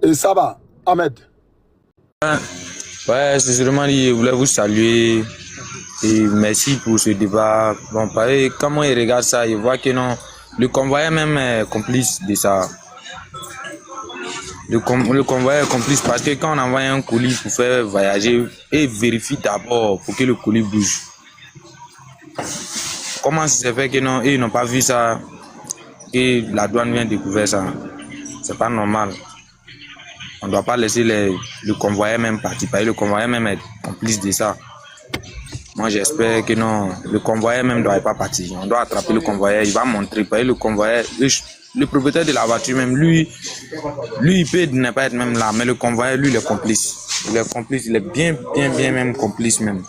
Et ça va, Ahmed? Ouais, sincèrement, je voulais vous saluer et merci pour ce débat. Bon, pareil, comment il regarde ça, il voit que non, le convoyeur même est complice de ça. Le convoyeur est complice parce que quand on envoie un colis pour faire voyager, il vérifie d'abord pour que le colis bouge. Comment ça se fait que non, ils n'ont pas vu ça, et la douane vient découvrir ça? C'est pas normal. On ne doit pas laisser le convoyeur même partir, parce que le convoyeur même est complice de ça. Moi, j'espère que non, le convoyeur même ne doit pas partir. On doit attraper le convoyeur, il va montrer. Parce que le convoyeur, le propriétaire de la voiture même, lui, il peut ne pas être même là, mais le convoyeur, lui, il est complice. Il est complice, il est bien même complice même.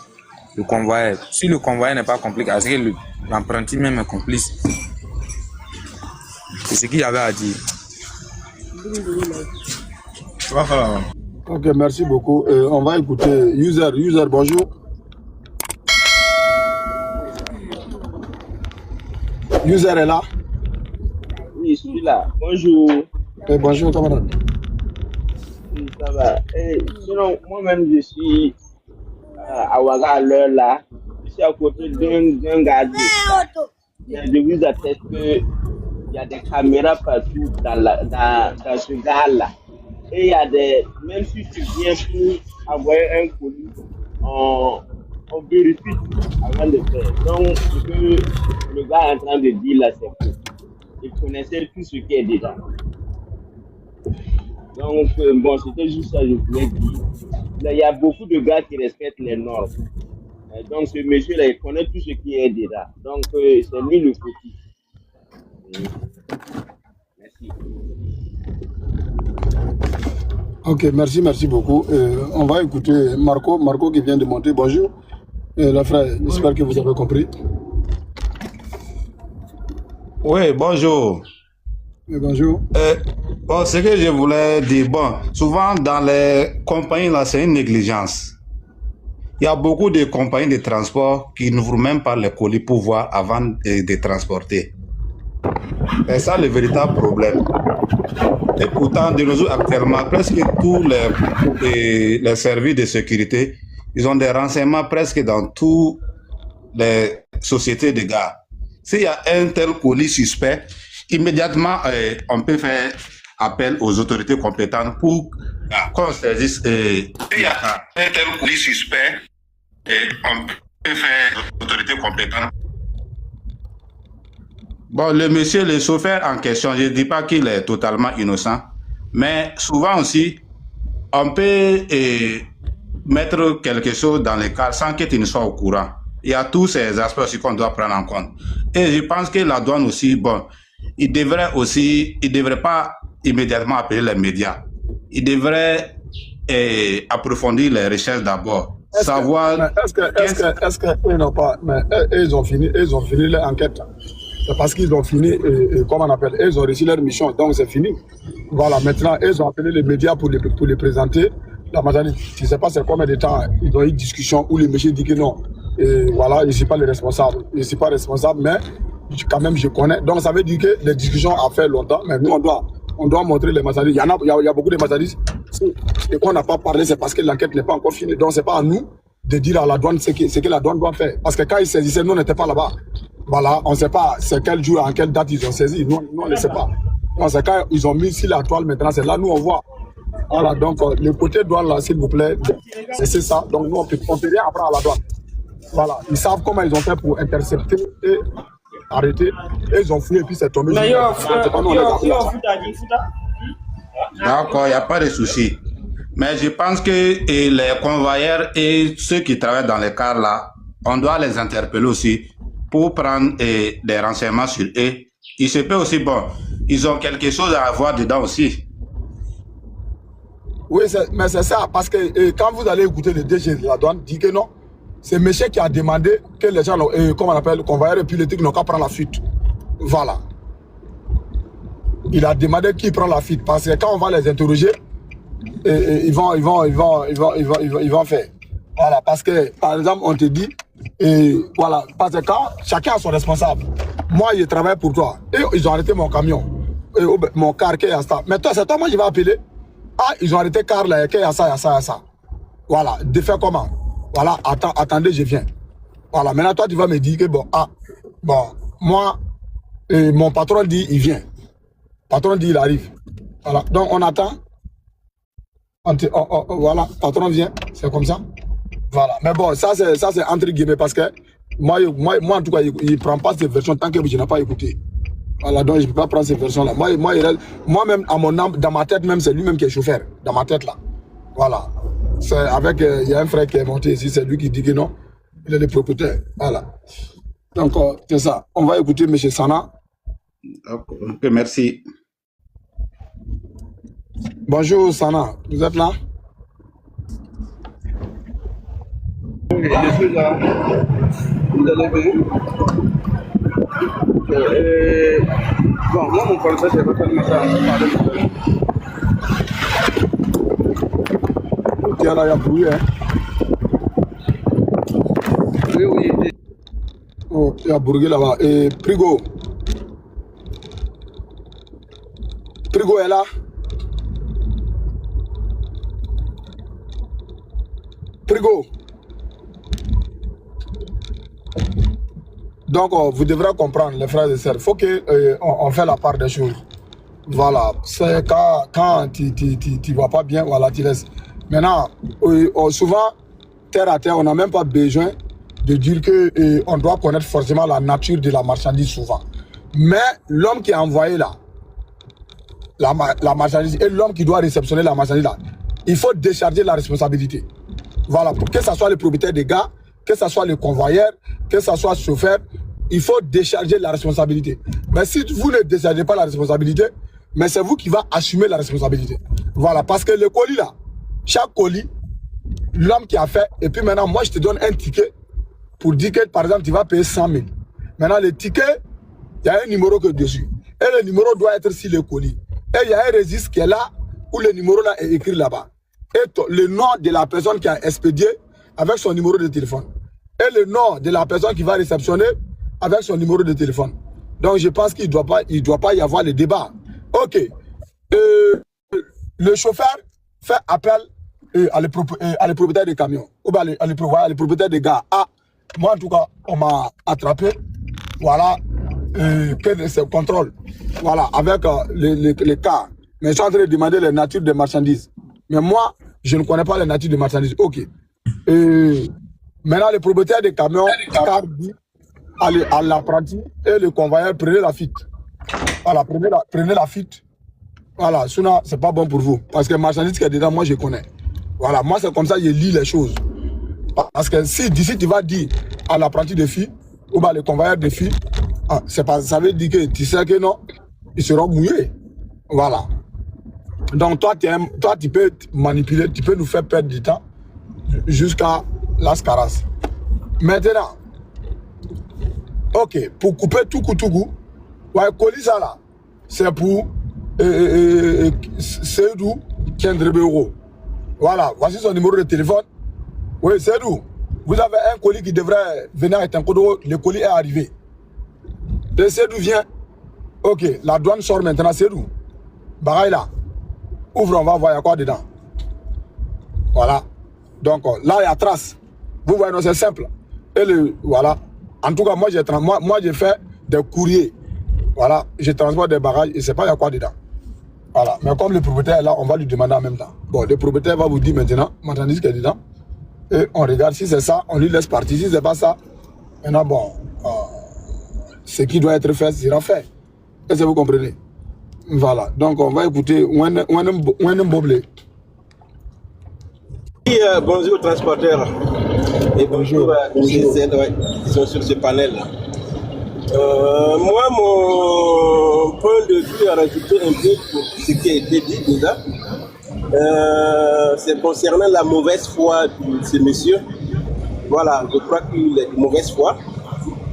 Le convoyeur. Si le convoyeur n'est pas complice, parce que l'apprenti même est complice. C'est ce qu'il y avait à dire. Ok, merci beaucoup. On va écouter User. User, bonjour. User est là? Oui, je suis là. Bonjour. Bonjour, camarade. Oui, ça va. Sinon, moi-même, je suis à Ouaga à l'heure là. Je suis à côté d'un gardien. Je vous atteste qu'il y a des caméras partout dans ce gars-là. Et il y a des. Même si tu viens pour envoyer un colis, on vérifie tout avant de faire. Donc, ce que le gars est en train de dire là, c'est faux. Il connaissait tout ce qui est dedans. Donc, bon, c'était juste ça que je voulais dire. Là, il y a beaucoup de gars qui respectent les normes. Donc, ce monsieur-là, il connaît tout ce qui est dedans. Donc, c'est lui le fautif. Merci. Ok, merci beaucoup. On va écouter Marco qui vient de monter. Bonjour. Le frère, j'espère que vous avez compris. Oui, bonjour. Bonjour. Bon, ce que je voulais dire, bon, souvent dans les compagnies, là, c'est une négligence. Il y a beaucoup de compagnies de transport qui n'ouvrent même pas les colis pour voir avant de transporter. C'est ça le véritable problème. Et pourtant, de nos jours, actuellement, presque tous les services de sécurité, ils ont des renseignements presque dans toutes les sociétés de gare. S'il y a un tel colis suspect, immédiatement, on peut faire appel aux autorités compétentes pour qu'on saisisse. S'il y a un tel colis suspect, on peut faire aux autorités compétentes. Bon, le monsieur, le chauffeur en question, je ne dis pas qu'il est totalement innocent, mais souvent aussi, on peut mettre quelque chose dans les cas sans que tu ne sois au courant. Il y a tous ces aspects aussi qu'on doit prendre en compte. Et je pense que la douane aussi, bon, il devrait pas immédiatement appeler les médias. Il devrait approfondir les recherches d'abord. Est-ce qu'ils n'ont pas, mais ils ont fini leur enquête. C'est parce qu'ils ont fini, comment on appelle, ils ont réussi leur mission, donc c'est fini. Voilà, maintenant, ils ont appelé les médias pour les présenter. La majorité, je ne sais pas c'est combien de temps ils ont eu une discussion où le monsieur dit que non. Et voilà, je ne suis pas le responsable. Je ne suis pas responsable, mais quand même, je connais. Donc, ça veut dire que les discussions ont fait longtemps, mais nous, on doit montrer les mazadis. Il y a beaucoup de mazadis. Et qu'on n'a pas parlé, c'est parce que l'enquête n'est pas encore finie. Donc, ce n'est pas à nous de dire à la douane ce que la douane doit faire. Parce que quand ils saisissaient, nous, on n'était pas là-bas. Voilà, on ne sait pas c'est quel jour, en quelle date ils ont saisi. Nous, on ne sait pas. Donc, c'est quand ils ont mis sur la toile, maintenant, c'est là, nous, on voit. Voilà, donc, le côté douane, là, s'il vous plaît, c'est ça. Donc, nous, on peut rien apprendre à la douane. Voilà, ils savent comment ils ont fait pour intercepter et arrêter. Et ils ont fui et puis c'est tombé. D'accord, il n'y a pas de souci. Mais je pense que les convoyeurs et ceux qui travaillent dans les cars là, on doit les interpeller aussi pour prendre des renseignements sur eux. Il se peut aussi, bon, ils ont quelque chose à avoir dedans aussi. Oui, mais c'est ça, parce que quand vous allez écouter le DG de la douane, dit que non, c'est monsieur qui a demandé que les gens, comment on appelle, le convoyeur et puis les trucs n'ont qu'à prendre la fuite. Voilà. Il a demandé qui prend la fuite, parce que quand on va les interroger, ils vont faire. Voilà, parce que, par exemple, on te dit, voilà, parce que quand chacun a son responsable. Moi, je travaille pour toi. Et ils ont arrêté mon camion, mon car qui est à ça. Mais toi, c'est toi, moi, je vais appeler. Ah, ils ont arrêté car là, il y a ça, il y a ça, il y a ça. Voilà, de faire comment? Voilà, attendez, je viens. Voilà, maintenant toi tu vas me dire que bon, moi, mon patron dit il vient. Patron dit il arrive. Voilà, donc on attend. Voilà, patron vient, c'est comme ça. Voilà, mais bon, ça c'est entre guillemets parce que moi en tout cas, il ne prend pas cette version tant que je n'ai pas écouté. Voilà, donc je ne peux pas prendre cette version-là. Moi-même, à mon âme, dans ma tête même, c'est lui-même qui est chauffeur. Dans ma tête là. Voilà. C'est avec, il y a un frère qui est monté ici, c'est lui qui dit que non, il est le propriétaire. Voilà. Donc, c'est ça. On va écouter M. Sana. Ok, merci. Bonjour Sana, vous êtes là? Je suis là. Vous allez bien? Bon, moi, mon français, c'est pas tellement ça. Il y a bruit, hein? Oui. Oh, il y a bruit là-bas. Et Prigo est là? Prigo. Donc, vous devrez comprendre, les frères et sœurs, il faut qu'on fait la part des choses. Voilà, c'est quand tu ne vas pas bien, voilà, tu laisses. Maintenant, souvent, terre à terre, on n'a même pas besoin de dire qu'on doit connaître forcément la nature de la marchandise souvent. Mais l'homme qui a envoyé là, la marchandise, et l'homme qui doit réceptionner la marchandise là, il faut décharger la responsabilité. Voilà, pour que ce soit le propriétaire des gars, que ce soit le convoyeur, que ce soit le chauffeur, il faut décharger la responsabilité. Mais si vous ne déchargez pas la responsabilité, mais c'est vous qui va assumer la responsabilité. Voilà, parce que le colis là, chaque colis, l'homme qui a fait, et puis maintenant, moi je te donne un ticket pour dire que par exemple, tu vas payer 100 000. Maintenant, le ticket, il y a un numéro que dessus. Et le numéro doit être sur le colis. Et il y a un registre qui est là, où le numéro là est écrit là-bas. Et le nom de la personne qui a expédié avec son numéro de téléphone. Et le nom de la personne qui va réceptionner avec son numéro de téléphone. Donc je pense qu'il ne doit pas y avoir le débat. Ok. Le chauffeur fait appel à les propriétaires des camions. Ou bien à les propriétaires des gars. Ah, moi en tout cas, on m'a attrapé. Voilà. Que c'est contrôle. Voilà, avec les cas. Mais je suis en train de demander la nature des marchandises. Mais moi, je ne connais pas la nature des marchandises. Ok. Maintenant, les propriétaires des camions, dit à l'apprenti et le convoyeur, prenez la fuite. Voilà, prenez la fuite. Voilà, sinon, c'est pas bon pour vous. Parce que marchandise qui est dedans, moi, je connais. Voilà, moi, c'est comme ça que je lis les choses. Parce que si d'ici, tu vas dire à l'apprenti de filles, ou bien le convoyeur de filles, ça veut dire que tu sais que non, ils seront mouillés. Voilà. Donc, toi, tu peux manipuler, tu peux nous faire perdre du temps jusqu'à Las Caras. Maintenant, ok, pour couper tout coup, ouais, colis ça là, c'est pour Seydou Kendrebero. Voilà, voici son numéro de téléphone. Oui, Seydou, vous avez un colis qui devrait venir avec un code, le colis est arrivé. Et Seydou vient. Ok, la douane sort maintenant, Seydou. Bagaille là. Ouvre, on va voir, il y a quoi dedans. Voilà. Donc là, il y a trace. Vous voyez, c'est simple. Et voilà. En tout cas, moi, j'ai fait des courriers. Voilà. Je transporte des bagages et je ne sais pas il y a quoi dedans. Voilà. Mais comme le propriétaire est là, on va lui demander en même temps. Bon, le propriétaire va vous dire maintenant, marchandise qui est dedans. Et on regarde si c'est ça, on lui laisse partir. Si ce n'est pas ça, maintenant, bon, ce qui doit être fait sera fait. Est-ce que vous comprenez? Voilà. Donc, on va écouter Wennem Boblé. Oui, bonjour transporteurs et bonjour GCN qui sont sur ce panel. Moi, mon point de vue à rajouter un peu pour ce qui a été dit déjà, c'est concernant la mauvaise foi de ce monsieur. Voilà, je crois qu'il est de mauvaise foi.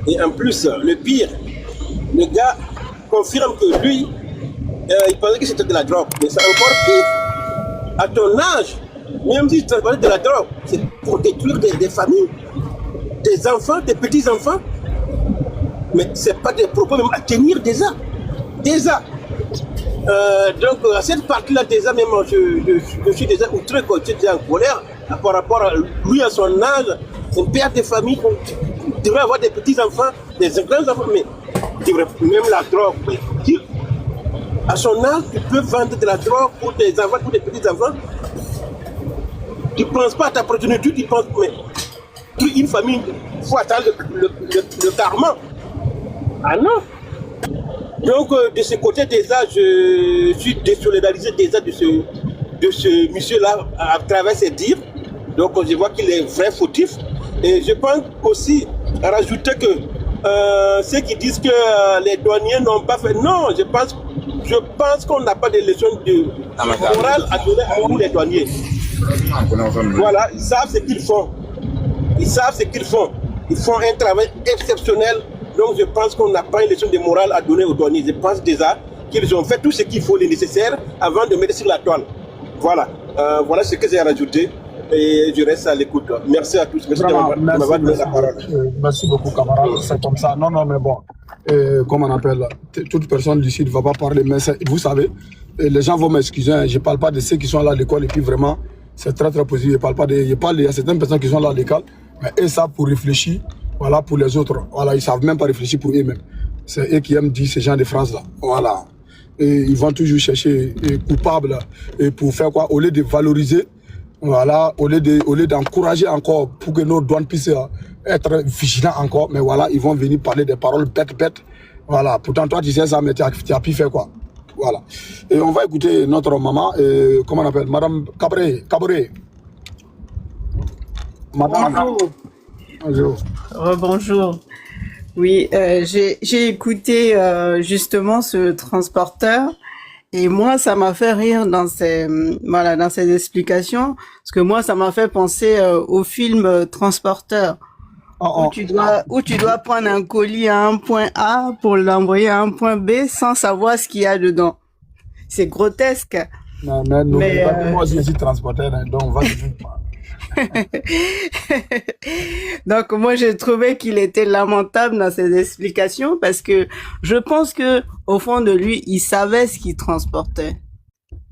Et en plus, le pire, le gars confirme que lui, il pensait que c'était de la drogue. Mais c'est encore pire. À ton âge, même si tu transportes de la drogue, c'est pour détruire des familles, des enfants, des petits-enfants. Mais ce n'est pas des propos même à tenir déjà. Déjà. À cette partie-là, déjà, même, je suis déjà outré, je suis déjà en colère par rapport à lui, à son âge. C'est un père de famille qui devrait avoir des petits-enfants, des grands-enfants, mais même la drogue. Mais à son âge, tu peux vendre de la drogue pour des enfants, pour des petits-enfants. Tu ne penses pas à ta progéniture, tu penses, mais une famille, il faut attendre le karma. Ah non! Donc, de ce côté, déjà, je suis désolidarisé déjà de ce monsieur-là à travers ses dires. Donc, je vois qu'il est vrai fautif. Et je pense aussi à rajouter que ceux qui disent que les douaniers n'ont pas fait. Non, je pense qu'on n'a pas de leçon de morale à donner à tous les douaniers. Voilà, ils savent ce qu'ils font. Ils savent ce qu'ils font. Ils font un travail exceptionnel. Donc je pense qu'on n'a pas une leçon de morale à donner aux douaniers. Je pense déjà qu'ils ont fait tout ce qu'il faut, le nécessaire, avant de mettre sur la toile. Voilà. Voilà ce que j'ai à rajouter. Et je reste à l'écoute. Merci à tous. Merci de m'avoir donné la parole. Merci beaucoup, camarade. C'est comme ça. Non, mais bon. Comme on appelle, toute personne d'ici ne va pas parler. Mais vous savez, les gens vont m'excuser. Je ne parle pas de ceux qui sont là à l'école. Et puis vraiment, c'est très, très positif. Il y a certaines personnes qui sont là à l'école. Mais eux savent pour réfléchir. Voilà, pour les autres. Voilà, ils ne savent même pas réfléchir pour eux-mêmes. C'est eux qui aiment dire ce genre de phrases-là. Voilà. Et ils vont toujours chercher coupables. Et pour faire quoi? Au lieu de valoriser, voilà, au lieu d'encourager encore pour que nos douanes puissent être vigilants encore. Mais voilà, ils vont venir parler des paroles bêtes. Voilà. Pourtant, toi, tu sais ça, mais tu as pu faire quoi? Voilà. Et on va écouter notre maman, comment on appelle? Madame Cabré. Madame. Bonjour. Bonjour. Bonjour. Oui, j'ai écouté justement ce transporteur et moi ça m'a fait rire dans ses explications parce que moi ça m'a fait penser au film Transporteur où tu dois prendre un colis à un point A pour l'envoyer à un point B sans savoir ce qu'il y a dedans. C'est grotesque. Non, mais moi aussi je suis transporteur, donc vas-y. Donc moi j'ai trouvé qu'il était lamentable dans ses explications parce que je pense que au fond de lui il savait ce qu'il transportait.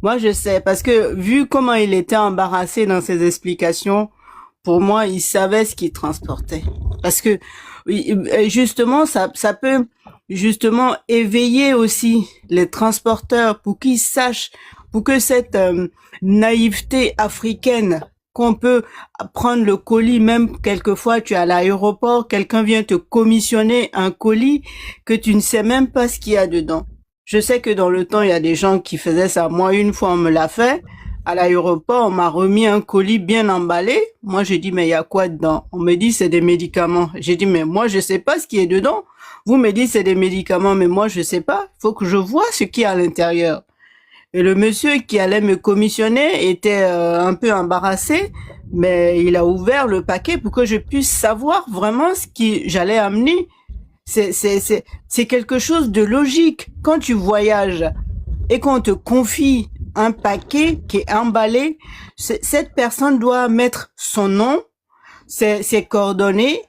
Moi je sais parce que vu comment il était embarrassé dans ses explications, pour moi il savait ce qu'il transportait. Parce que justement ça peut justement éveiller aussi les transporteurs pour qu'ils sachent, pour que cette naïveté africaine qu'on peut prendre le colis, même quelquefois tu es à l'aéroport, quelqu'un vient te commissionner un colis que tu ne sais même pas ce qu'il y a dedans. Je sais que dans le temps, il y a des gens qui faisaient ça. Moi, une fois, on me l'a fait. À l'aéroport, on m'a remis un colis bien emballé. Moi, j'ai dit, mais il y a quoi dedans? On me dit, c'est des médicaments. J'ai dit, mais moi, je sais pas ce qui est dedans. Vous me dites, c'est des médicaments, mais moi, je sais pas. Il faut que je vois ce qu'il y a à l'intérieur. Et le monsieur qui allait me commissionner était un peu embarrassé, mais il a ouvert le paquet pour que je puisse savoir vraiment ce que j'allais amener. C'est quelque chose de logique. Quand tu voyages et qu'on te confie un paquet qui est emballé, cette personne doit mettre son nom, ses coordonnées,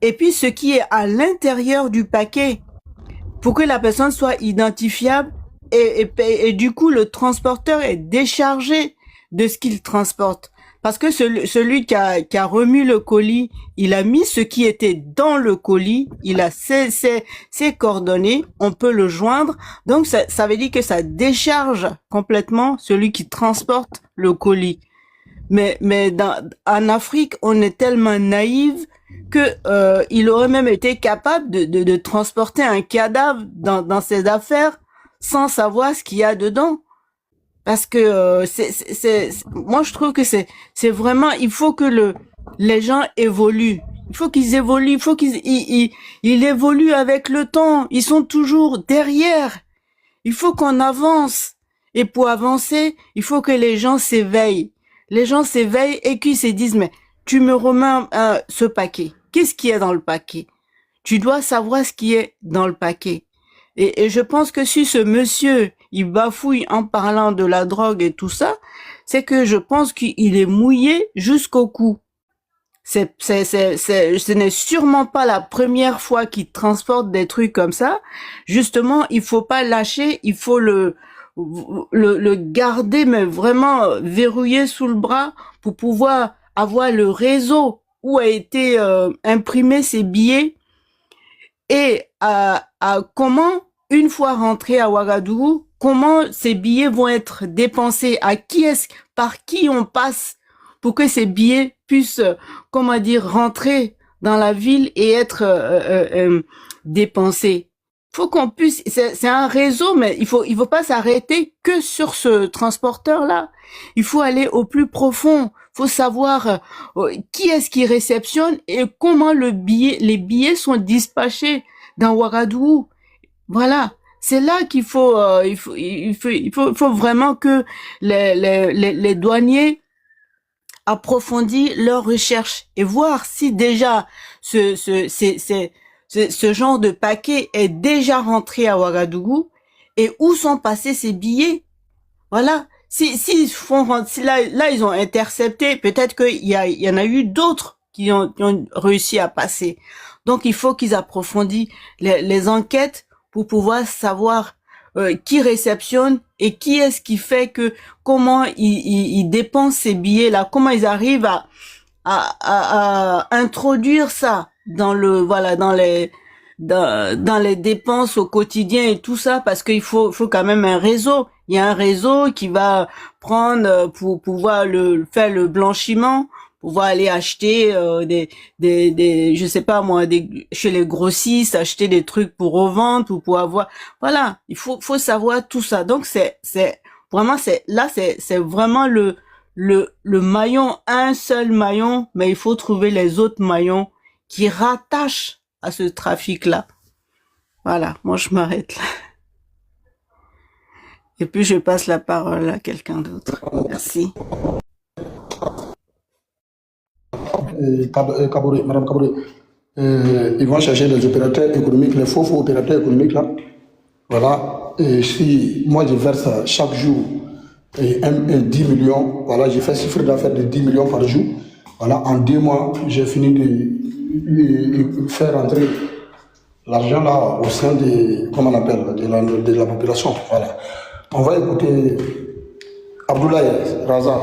et puis ce qui est à l'intérieur du paquet, pour que la personne soit identifiable. Et du coup, le transporteur est déchargé de ce qu'il transporte. Parce que celui qui a remis le colis, il a mis ce qui était dans le colis, il a ses coordonnées, on peut le joindre. Donc, ça veut dire que ça décharge complètement celui qui transporte le colis. Mais en Afrique, on est tellement naïf que il aurait même été capable de transporter un cadavre dans ses affaires sans savoir ce qu'il y a dedans. Parce que moi je trouve que c'est vraiment, il faut que les gens évoluent. Il faut qu'ils évoluent, il faut qu'ils évoluent avec le temps. Ils sont toujours derrière. Il faut qu'on avance. Et pour avancer, il faut que les gens s'éveillent. Les gens s'éveillent et qu'ils se disent, mais tu me remets ce paquet. Qu'est-ce qui est dans le paquet? Tu dois savoir ce qui est dans le paquet. Et je pense que si ce monsieur, il bafouille en parlant de la drogue et tout ça, c'est que je pense qu'il est mouillé jusqu'au cou. Ce n'est sûrement pas la première fois qu'il transporte des trucs comme ça. Justement, il faut pas lâcher, il faut le garder, mais vraiment verrouillé sous le bras pour pouvoir avoir le réseau où a été imprimé ces billets et comment, une fois rentré à Ouagadougou, comment ces billets vont être dépensés, par qui on passe pour que ces billets puissent, comment dire, rentrer dans la ville et être dépensés. Faut qu'on puisse, c'est un réseau, mais il faut pas s'arrêter que sur ce transporteur-là. Il faut aller au plus profond. Faut savoir qui est-ce qui réceptionne et comment les billets sont dispatchés dans Ouagadougou. Voilà. C'est là qu'il faut, il faut vraiment que les douaniers approfondissent leurs recherches et voir si déjà ce genre de paquet est déjà rentré à Ouagadougou et où sont passés ces billets. Voilà. Si là ils ont intercepté, peut-être qu'il y en a eu d'autres qui ont réussi à passer. Donc il faut qu'ils approfondissent les enquêtes pour pouvoir savoir qui réceptionne et qui est-ce qui fait que comment ils dépensent ces billets là, comment ils arrivent à introduire ça dans les dépenses au quotidien et tout ça, parce qu'il faut quand même un réseau. Il y a un réseau qui va prendre pour pouvoir faire le blanchiment, pouvoir aller acheter je sais pas moi, chez les grossistes, acheter des trucs pour revendre, pour pouvoir avoir. Voilà, il faut savoir tout ça. Donc c'est vraiment c'est vraiment le maillon, un seul maillon, mais il faut trouver les autres maillons qui rattachent à ce trafic-là. Voilà, moi je m'arrête là. Et puis je passe la parole à quelqu'un d'autre. Merci. Madame Kabouré, ils vont chercher les opérateurs économiques, les faux opérateurs économiques là. Voilà. Et si moi je verse chaque jour 10 millions, voilà, j'ai fait chiffre d'affaires de 10 millions par jour. Voilà, en 2 mois, j'ai fini de faire rentrer l'argent là au sein comment on appelle, de la population. Voilà. On va écouter Abdoulaye Raza.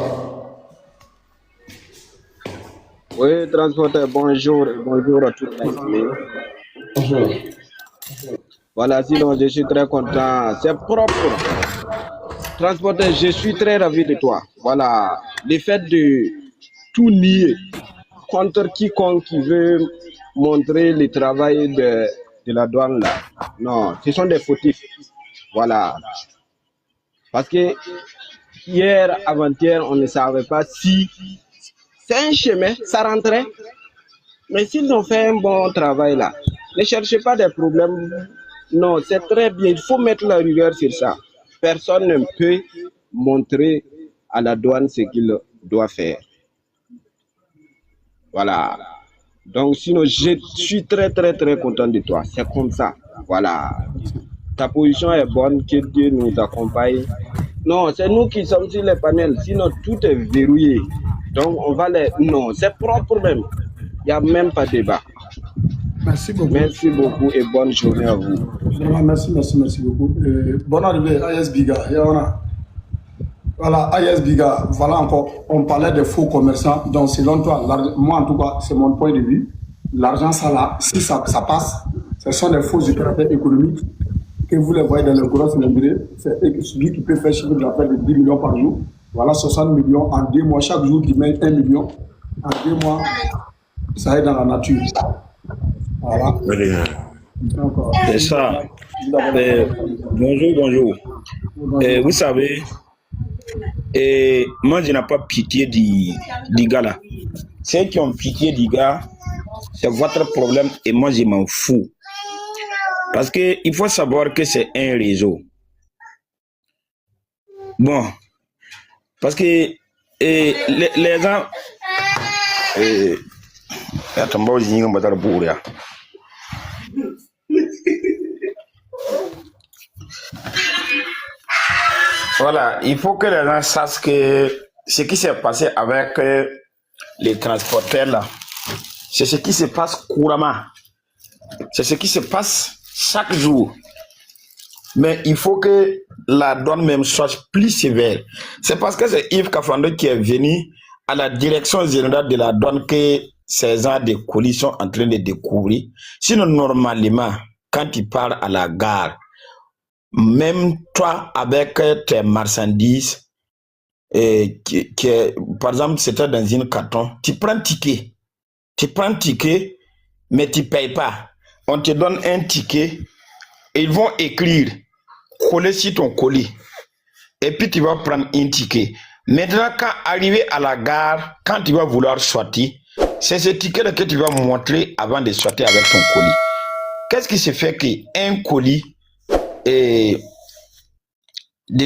Oui, transporteur, bonjour à toute la famille. Bonjour. Voilà, sinon je suis très content. C'est propre. Transporteur, je suis très ravi de toi. Voilà, le fait de tout nier contre quiconque qui veut montrer le travail de la douane là. Non, ce sont des fautifs. Voilà. Parce que hier, avant-hier, on ne savait pas si c'est un chemin, ça rentrait. Mais s'ils ont fait un bon travail là, ne cherchez pas des problèmes. Non, c'est très bien. Il faut mettre la rigueur sur ça. Personne ne peut montrer à la douane ce qu'il doit faire. Voilà. Donc sinon, je suis très très très content de toi. C'est comme ça. Voilà. Ta position est bonne, que Dieu nous accompagne. Non, c'est nous qui sommes sur les panels. Sinon, tout est verrouillé. Donc on va les... Non, c'est propre même. Il n'y a même pas de débat. Merci beaucoup. Merci beaucoup et bonne journée à vous. Merci beaucoup. Bonne arrivée, AS Biga. Voilà, AS Biga, voilà encore, on parlait des faux commerçants. Donc selon toi, moi en tout cas, c'est mon point de vue. L'argent, ça là, si ça passe, ce sont des faux opérateurs économiques que vous les voyez dans les grosses librairies. C'est celui qui peut faire chiffre d'affaires de 10 millions par jour. Voilà, 60 millions en 2 mois. Chaque jour, il met 1 million. En 2 mois, ça est dans la nature. Voilà. C'est ça. Bonjour. Vous savez, moi je n'ai pas pitié du gars là. Ceux qui ont pitié du gars, c'est votre problème et moi je m'en fous. Parce qu'il faut savoir que c'est un réseau. Bon, parce que les gens... Voilà, il faut que les gens sachent que ce qui s'est passé avec les transporteurs là, c'est ce qui se passe couramment. C'est ce qui se passe chaque jour. Mais il faut que la douane même soit plus sévère. C'est parce que c'est Yves Kafando qui est venu à la direction générale de la douane que ces gens de colis sont en train de découvrir. Sinon, normalement, quand tu pars à la gare, même toi, avec tes marchandises, par exemple, c'était dans une carton, tu prends un ticket. Tu prends un ticket, mais tu ne payes pas. On te donne un ticket et ils vont écrire, coller sur ton colis. Et puis tu vas prendre un ticket. Maintenant, quand arrivé à la gare, quand tu vas vouloir sortir, c'est ce ticket-là que tu vas montrer avant de sortir avec ton colis. Qu'est-ce qui se fait qu'un colis de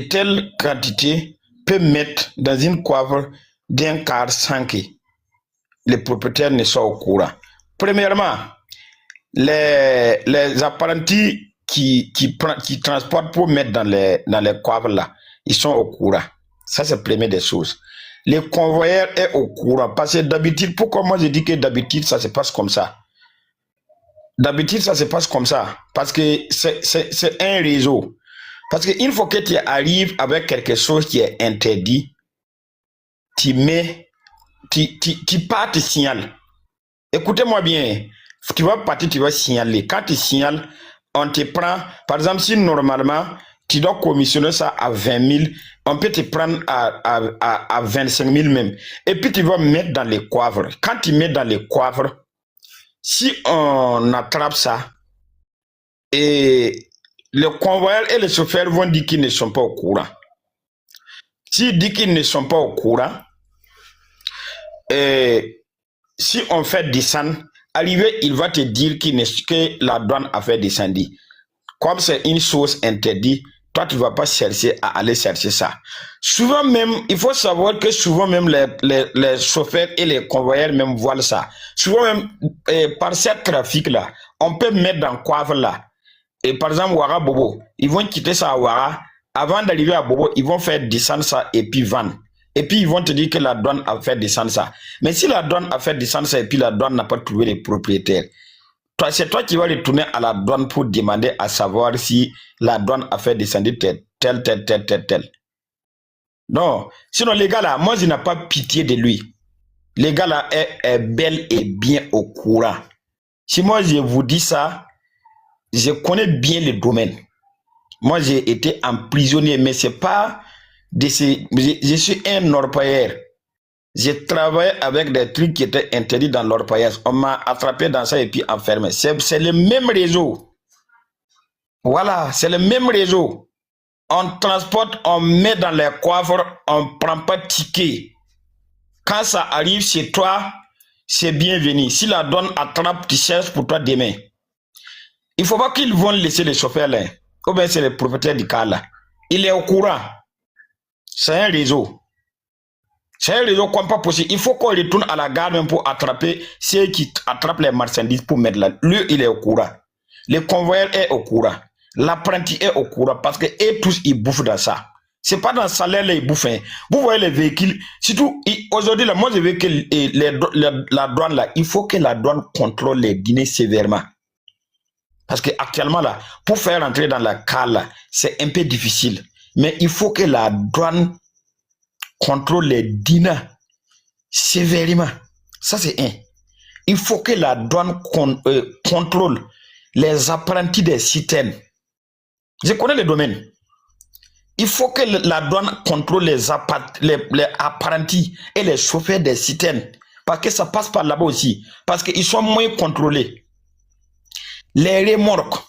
telle quantité peut mettre dans une coiffe d'un quart sans que les propriétaires ne soient au courant? Premièrement, les apprentis qui transportent pour mettre dans les coifres là, ils sont au courant. Ça, c'est la première des choses. Les convoyeurs sont au courant. Parce que d'habitude, pourquoi moi je dis que d'habitude, ça se passe comme ça? D'habitude, ça se passe comme ça. Parce que c'est un réseau. Parce qu'une fois que tu arrives avec quelque chose qui est interdit, tu pars, tu signales. Écoutez-moi bien. Tu vas partir, tu vas signaler. Quand tu signales, on te prend. Par exemple, si normalement, tu dois commissionner ça à 20 000, on peut te prendre à 25 000 même. Et puis tu vas mettre dans les coivres. Quand tu mets dans les coivres, si on attrape ça, et le convoyeur et les chauffeurs vont dire qu'ils ne sont pas au courant. S'ils disent qu'ils ne sont pas au courant, et si on fait descendre, arrivé, il va te dire que la douane a fait descendre. Comme c'est une chose interdite, toi, tu ne vas pas chercher à aller chercher ça. Souvent même, il faut savoir que souvent même les chauffeurs et les convoyeurs même voient ça. Souvent même, par ce trafic-là, on peut mettre dans coivre là. Et par exemple, Ouara Bobo, ils vont quitter ça à Ouara. Avant d'arriver à Bobo, ils vont faire descendre ça et puis vendre. Et puis ils vont te dire que la douane a fait descendre ça. Mais si la douane a fait descendre ça et puis la douane n'a pas trouvé les propriétaires, c'est toi qui vas retourner à la douane pour demander à savoir si la douane a fait descendre tel. Non, sinon les gars là, moi je n'ai pas pitié de lui. Les gars là est bel et bien au courant. Si moi je vous dis ça, je connais bien le domaine. Moi j'ai été emprisonné, mais c'est pas de ces. Je suis un orpailleur. J'ai travaillé avec des trucs qui étaient interdits dans l'orpaillage. On m'a attrapé dans ça et puis enfermé. C'est le même réseau. Voilà, c'est le même réseau. On transporte, on met dans les coffres, on ne prend pas de ticket. Quand ça arrive chez toi, c'est bienvenu. Si la douane attrape, tu cherches pour toi demain. Il ne faut pas qu'ils vont laisser les chauffeurs là. Ou bien c'est le propriétaire du car là. Il est au courant. C'est un réseau. C'est un réseau comme pas possible. Il faut qu'on retourne à la gare même pour attraper ceux qui attrapent les marchandises pour mettre là. Lui, il est au courant. Le convoyeur est au courant. L'apprenti est au courant parce que eux tous, ils bouffent dans ça. C'est pas dans le salaire là, ils bouffent. Hein. Vous voyez les véhicules. Surtout, aujourd'hui, moi, je veux que la douane là, il faut que la douane contrôle les dîners sévèrement. Parce que actuellement là, pour faire entrer dans la cale là, c'est un peu difficile. Mais il faut que la douane contrôle les dîners sévèrement. Ça, c'est un. Il faut que la douane contrôle les apprentis des citernes. Je connais le domaine. Il faut que la douane contrôle les apprentis et les chauffeurs des citernes. Parce que ça passe par là-bas aussi. Parce qu'ils sont moins contrôlés. Les remorques.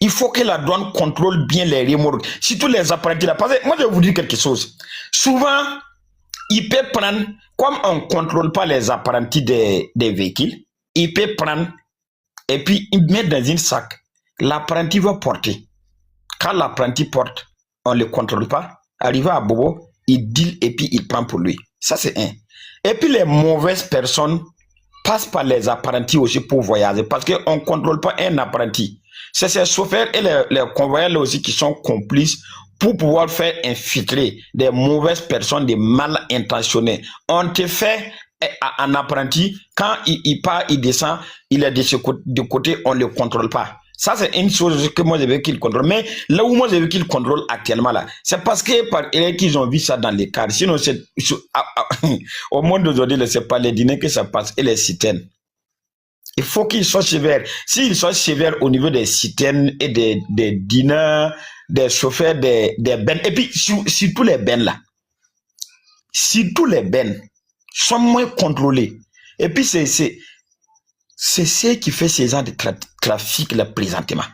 Il faut que la douane contrôle bien les remorques. Surtout les apprentis là. Parce que moi, je vais vous dire quelque chose. Souvent, il peut prendre, comme on ne contrôle pas les apprentis des véhicules, il peut prendre et puis il met dans un sac. L'apprenti va porter. Quand l'apprenti porte, on ne le contrôle pas. Arrivé à Bobo, il deal et puis il prend pour lui. Ça, c'est un. Et puis les mauvaises personnes passent par les apprentis aussi pour voyager parce qu'on ne contrôle pas un apprenti. C'est ces chauffeurs et les convoyeurs là aussi qui sont complices pour pouvoir faire infiltrer des mauvaises personnes, des mal intentionnés. On te fait un apprenti, quand il part, il descend, il est de côté, on ne le contrôle pas. Ça, c'est une chose que moi, je veux qu'il contrôle. Mais là où moi, je veux qu'il contrôle actuellement, là, c'est parce que par qu'ils ont vu ça dans les cadres. Sinon, au monde d'aujourd'hui, c'est pas les dîners que ça passe et les citernes. Il faut qu'ils soient sévères. S'ils soient sévères au niveau des citernes et des dîners, des chauffeurs, des bennes, et puis surtout les bennes, là. Surtout les bennes sont moins contrôlés. Et puis, c'est ce qui fait ces gens de trafic là présentement.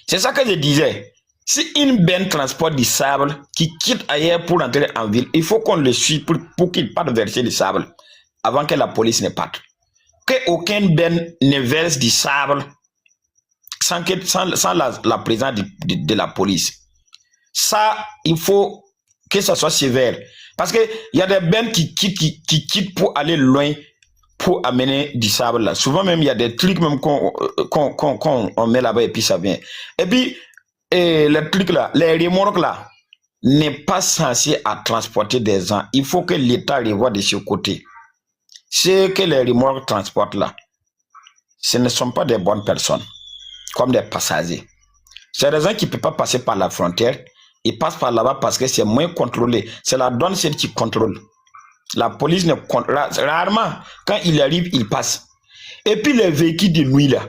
C'est ça que je disais. Si une benne transporte du sable qui quitte ailleurs pour entrer en ville, il faut qu'on le suive pour qu'il parte verser du sable avant que la police ne parte. Qu'aucune benne ne verse du sable sans la présence de la police. Ça, il faut que ça soit sévère. Parce qu'il y a des bennes qui quittent pour aller loin pour amener du sable là. Souvent même, il y a des trucs même qu'on met là-bas et puis ça vient. Et puis, les trucs là, les remorques là, n'est pas censé à transporter des gens. Il faut que l'État revoie de ce côté. Ce que les remorques transportent là, ce ne sont pas des bonnes personnes, comme des passagers. C'est des gens qui ne peuvent pas passer par la frontière. Ils passent par là-bas parce que c'est moins contrôlé. C'est la douane celle qui contrôle. La police ne contrôle rarement. Quand il arrive, il passe. Et puis les véhicules de nuit là.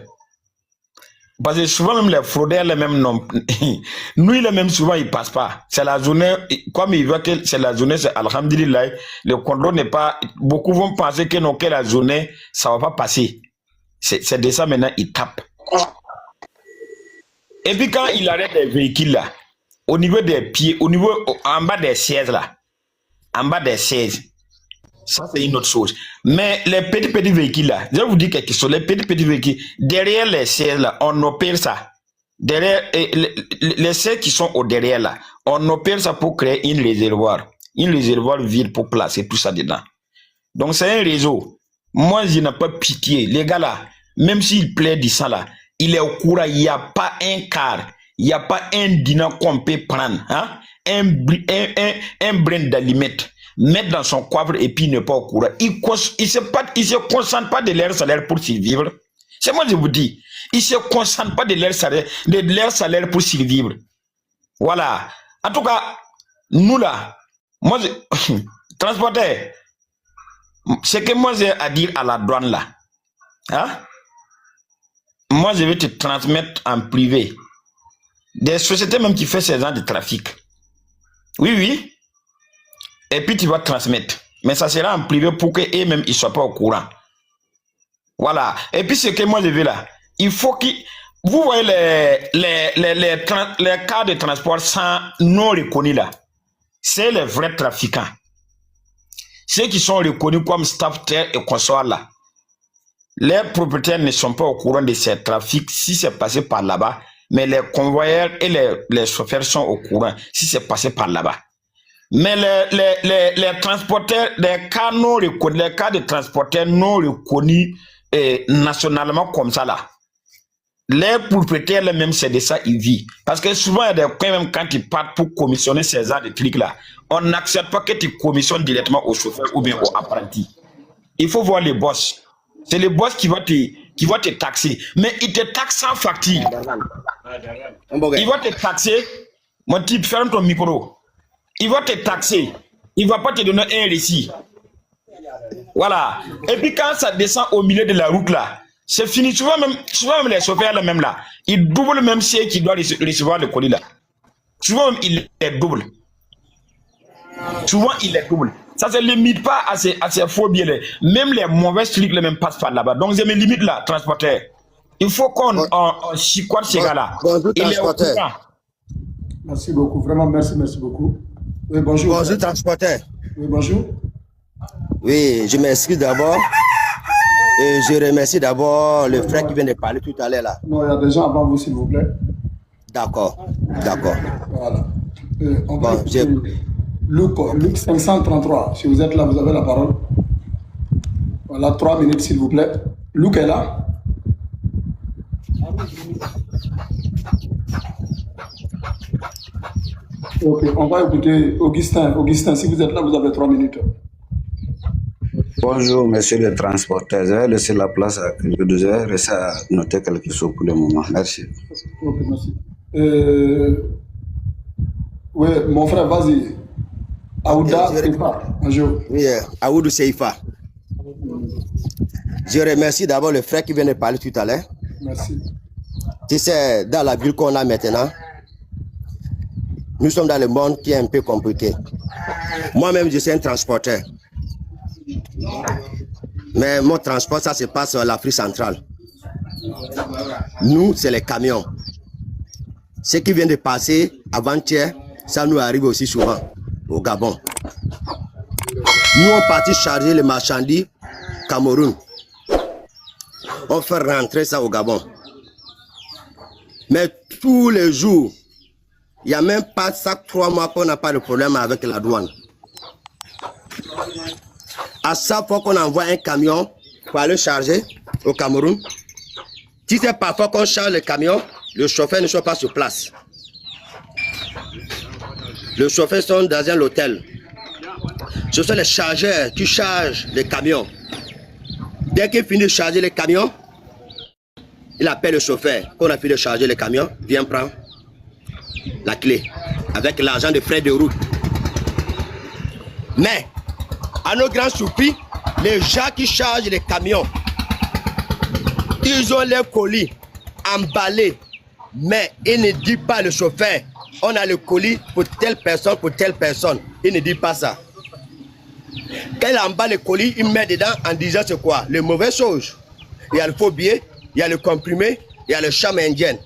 Parce que souvent même les fraudeurs, les mêmes non. Nuit les mêmes souvent ils passent pas. C'est la journée, comme ils voient que c'est la journée, c'est alhamdulillah, le contrôle n'est pas. Beaucoup vont penser que non, que la journée, ça va pas passer. C'est de ça maintenant, ils tapent. Et puis quand il arrête les véhicules là, au niveau des pieds, au niveau en bas des sièges là, en bas des sièges. Ça, c'est une autre chose. Mais les petits véhicules là, je vais vous dire quelque chose. Les petits véhicules, derrière les sièges là, on opère ça. Derrière, les sièges qui sont au derrière là, on opère ça pour créer une réservoir vide pour placer tout ça dedans. Donc, c'est un réseau. Moi, je n'ai pas pitié. Les gars là, même s'il plaît du sang là, il est au courant, il n'y a pas un quart, il n'y a pas un dinar qu'on peut prendre, hein? Un brin d'allumettes. Mettre dans son coffre et puis ne pas au courant. Il se concentre pas de leur salaire pour survivre. C'est moi je vous dis. Il se concentre pas de leur salaire pour survivre. Voilà. En tout cas, nous là, moi, transporteur, ce que moi j'ai à dire à la douane là, hein? Moi je vais te transmettre en privé. Des sociétés même qui font ces gens de trafic. Oui, oui. Et puis tu vas transmettre. Mais ça sera en privé pour qu'eux-mêmes ne soient pas au courant. Voilà. Et puis ce que moi je veux là, il faut que... Vous voyez les cas de transport sans non reconnus là. C'est les vrais trafiquants. Ceux qui sont reconnus comme staff terre et consorts là. Les propriétaires ne sont pas au courant de ces trafics si c'est passé par là-bas. Mais les convoyeurs et les chauffeurs sont au courant si c'est passé par là-bas. Mais les transporteurs, les cas de transporteurs non reconnus nationalement comme ça là, les propriétaires même c'est de ça ils vivent. Parce que souvent il y a des coins même quand ils partent pour commissionner ces genres de trucs là, on n'accepte pas que tu commissionnes directement au chauffeur ou bien au apprenti. Il faut voir les boss. C'est le boss qui va te taxer. Mais il te taxe sans facture. Il va te taxer. Mon type, ferme ton micro. Il va te taxer. Il ne va pas te donner un récit. Voilà. Et puis quand ça descend au milieu de la route là, c'est fini. Souvent même les chauffeurs là même là, ils doublent même ceux qui doivent recevoir le colis là. Souvent il est double. Ça ne se limite pas à ces faux billets. Même les mauvais trucs les mêmes passent par là-bas. Donc je me limite là, transporteur. Il faut qu'on chicote ces gars-là. Bonjour, transporteur. Merci beaucoup. Vraiment, merci beaucoup. Oui, bonjour. Bonjour, transporteur. Oui, bonjour. Oui, je m'excuse d'abord. Et je remercie d'abord le frère qui vient de parler tout à l'heure là. Non, il y a des gens avant vous, s'il vous plaît. D'accord. Voilà. On va écouter Luc 533. Si vous êtes là, vous avez la parole. Voilà, 3 minutes, s'il vous plaît. Luc est là. Ok, on va écouter Augustin. Augustin, si vous êtes là, vous avez 3 minutes. Bonjour, monsieur le transporteur. Je vais laisser la place à quelqu'un d'autre. Je vais rester à noter quelque chose pour le moment. Merci. Ok, merci. Oui, mon frère, vas-y. Aouda Seifa. Bonjour. Oui, Aoudou Seifa. Je remercie d'abord le frère qui vient de parler tout à l'heure. Merci. Tu sais, dans la ville qu'on a maintenant, nous sommes dans le monde qui est un peu compliqué. Moi-même, je suis un transporteur. Mais mon transport, ça se passe en Afrique centrale. Nous, c'est les camions. Ce qui vient de passer avant-hier, ça nous arrive aussi souvent au Gabon. Nous, on partit charger les marchandises Cameroun. On fait rentrer ça au Gabon. Mais tous les jours, il n'y a même pas ça 3 mois qu'on n'a pas de problème avec la douane. À chaque fois qu'on envoie un camion pour aller charger au Cameroun, si c'est parfois qu'on charge le camion, le chauffeur ne soit pas sur place. Les chauffeurs sont dans un hôtel. Ce sont les chargeurs qui chargent les camions. Dès qu'il finit de charger les camions, il appelle le chauffeur. Quand on a fini de charger les camions, viens prendre la clé avec l'argent de frais de route. Mais, à nos grands surpris, les gens qui chargent les camions, ils ont leurs colis emballés, mais ils ne disent pas le chauffeur, on a le colis pour telle personne, il ne dit pas ça. Quand il emballe le colis, il met dedans en disant c'est quoi? Les mauvaises choses. Il y a le faux billet, il y a le comprimé, il y a le charme indien.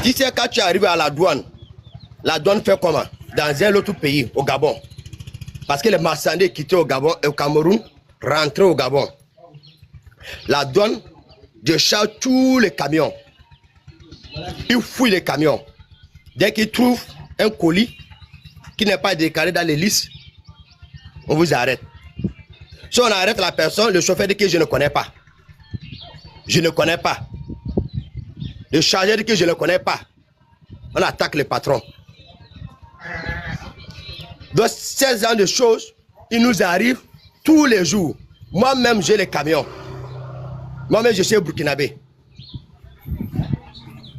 Tu sais, quand tu arrives à la douane fait comment? Dans un autre pays, au Gabon. Parce que les marchandises quittaient au Gabon et au Cameroun rentraient au Gabon. La douane décharge tous les camions. Ils fouillent les camions. Dès qu'ils trouvent un colis qui n'est pas déclaré dans les listes, on vous arrête. Si on arrête la personne, le chauffeur dit que je ne connais pas. Je ne connais pas. Le chargeur dit que je ne connais pas. On attaque le patron. Donc, ces genre de choses, ils nous arrivent tous les jours. Moi-même, j'ai les camions. Moi-même, je suis au Burkinabé.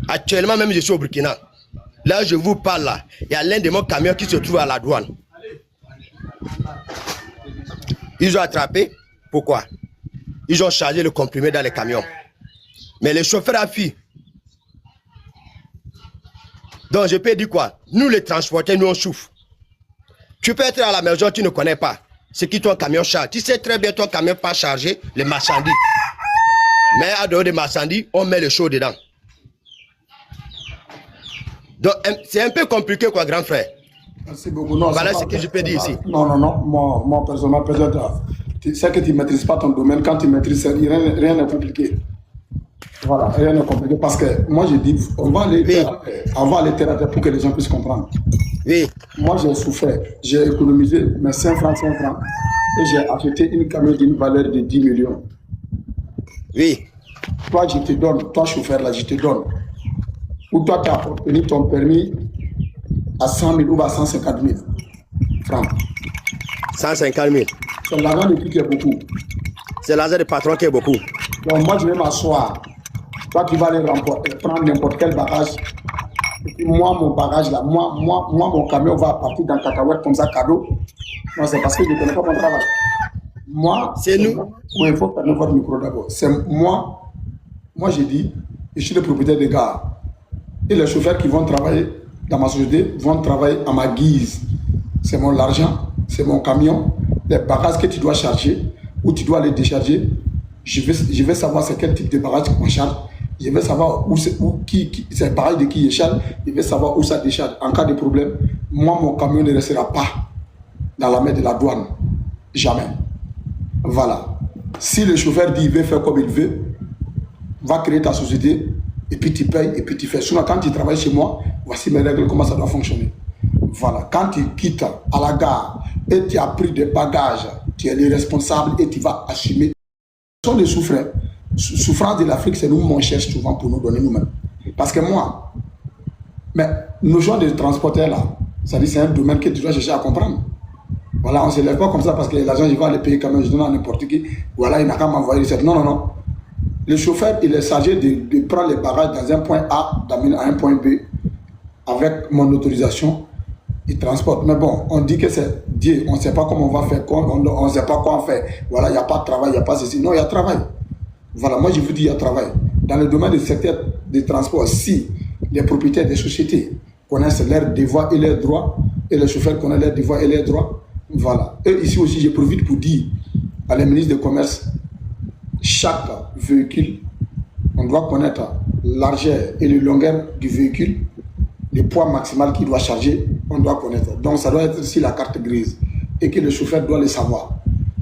Actuellement, même, je suis au Burkina. Là, je vous parle là. Il y a l'un de mes camions qui se trouve à la douane. Ils ont attrapé. Pourquoi? Ils ont chargé le comprimé dans les camions. Mais les chauffeurs a fui. Donc, je peux dire quoi? Nous, les transporteurs, nous, on souffre. Tu peux être à la maison, tu ne connais pas ce qui ton camion charge. Tu sais très bien ton camion pas chargé les marchandises. Mais à dehors des marchandises, on met le chaud dedans. Donc, c'est un peu compliqué, quoi, grand frère. Merci beaucoup. Non, voilà ce que je peux dire ici. Non. Moi personnellement, peut-être, c'est que tu ne maîtrises pas ton domaine. Quand tu maîtrises, rien n'est compliqué. Voilà, rien n'est compliqué. Parce que moi, je dis, on va aller terre à terre pour que les gens puissent comprendre. Oui. Moi, j'ai souffert. J'ai économisé mes 5 francs. Et j'ai acheté une camion d'une valeur de 10 millions. Oui. Toi, je te donne. Toi, chauffeur, là, je te donne. Ou toi, tu as obtenu ton permis à 100 000 ou à 150 000 francs. 150 000. C'est l'argent de qui est beaucoup. C'est l'argent du patron qui est beaucoup. Donc, moi, je vais m'asseoir. Toi, tu vas aller prendre n'importe quel bagage. Et puis, moi, mon bagage là, moi, mon camion va partir dans cacahuète comme ça, cadeau. Non, c'est parce que je ne connais pas mon travail. Moi, c'est nous. Oui, il faut prendre votre micro d'abord. C'est moi, j'ai dit, je suis le propriétaire des gars. Et les chauffeurs qui vont travailler dans ma société vont travailler à ma guise. C'est mon argent, c'est mon camion. Les bagages que tu dois charger ou tu dois les décharger, je vais savoir c'est quel type de bagage qu'on charge. Je vais savoir où c'est le bagage de qui je charge. Je vais savoir où ça décharge. En cas de problème, moi, mon camion ne restera pas dans la main de la douane. Jamais. Voilà. Si le chauffeur dit qu'il veut faire comme il veut, va créer ta société, et puis tu payes, et puis tu fais. Sinon, quand tu travailles chez moi, voici mes règles, comment ça doit fonctionner. Voilà. Quand tu quittes à la gare et tu as pris des bagages, tu es le responsable et tu vas assumer. Ce sont des souffrances de l'Afrique, c'est nous qu'on cherche souvent pour nous donner nous-mêmes. Parce que moi, mais nos gens de transporteurs là, c'est un domaine que tu dois chercher à comprendre. Voilà, on ne se lève pas comme ça parce que l'argent, je vais aller payer quand même, je donne à n'importe qui. Voilà, il n'a qu'à m'envoyer recette. Non, non, non. Le chauffeur, il est chargé de prendre les bagages dans un point A, d'amener à un point B, avec mon autorisation, il transporte. Mais bon, on dit que c'est Dieu, on ne sait pas comment on va faire, on ne sait pas quoi on fait. Voilà, il n'y a pas de travail, il n'y a pas ceci. Non, il y a travail. Voilà, moi je vous dis, il y a travail. Dans le domaine du secteur des transports, si les propriétaires des sociétés connaissent leurs devoirs et leurs droits, et les chauffeurs connaissent leurs devoirs et leurs droits, voilà. Et ici aussi, je profite pour dire à la ministre du Commerce, chaque véhicule, on doit connaître l'argère et le longueur du véhicule, le poids maximal qu'il doit charger, on doit connaître. Donc ça doit être ici la carte grise et que le chauffeur doit le savoir.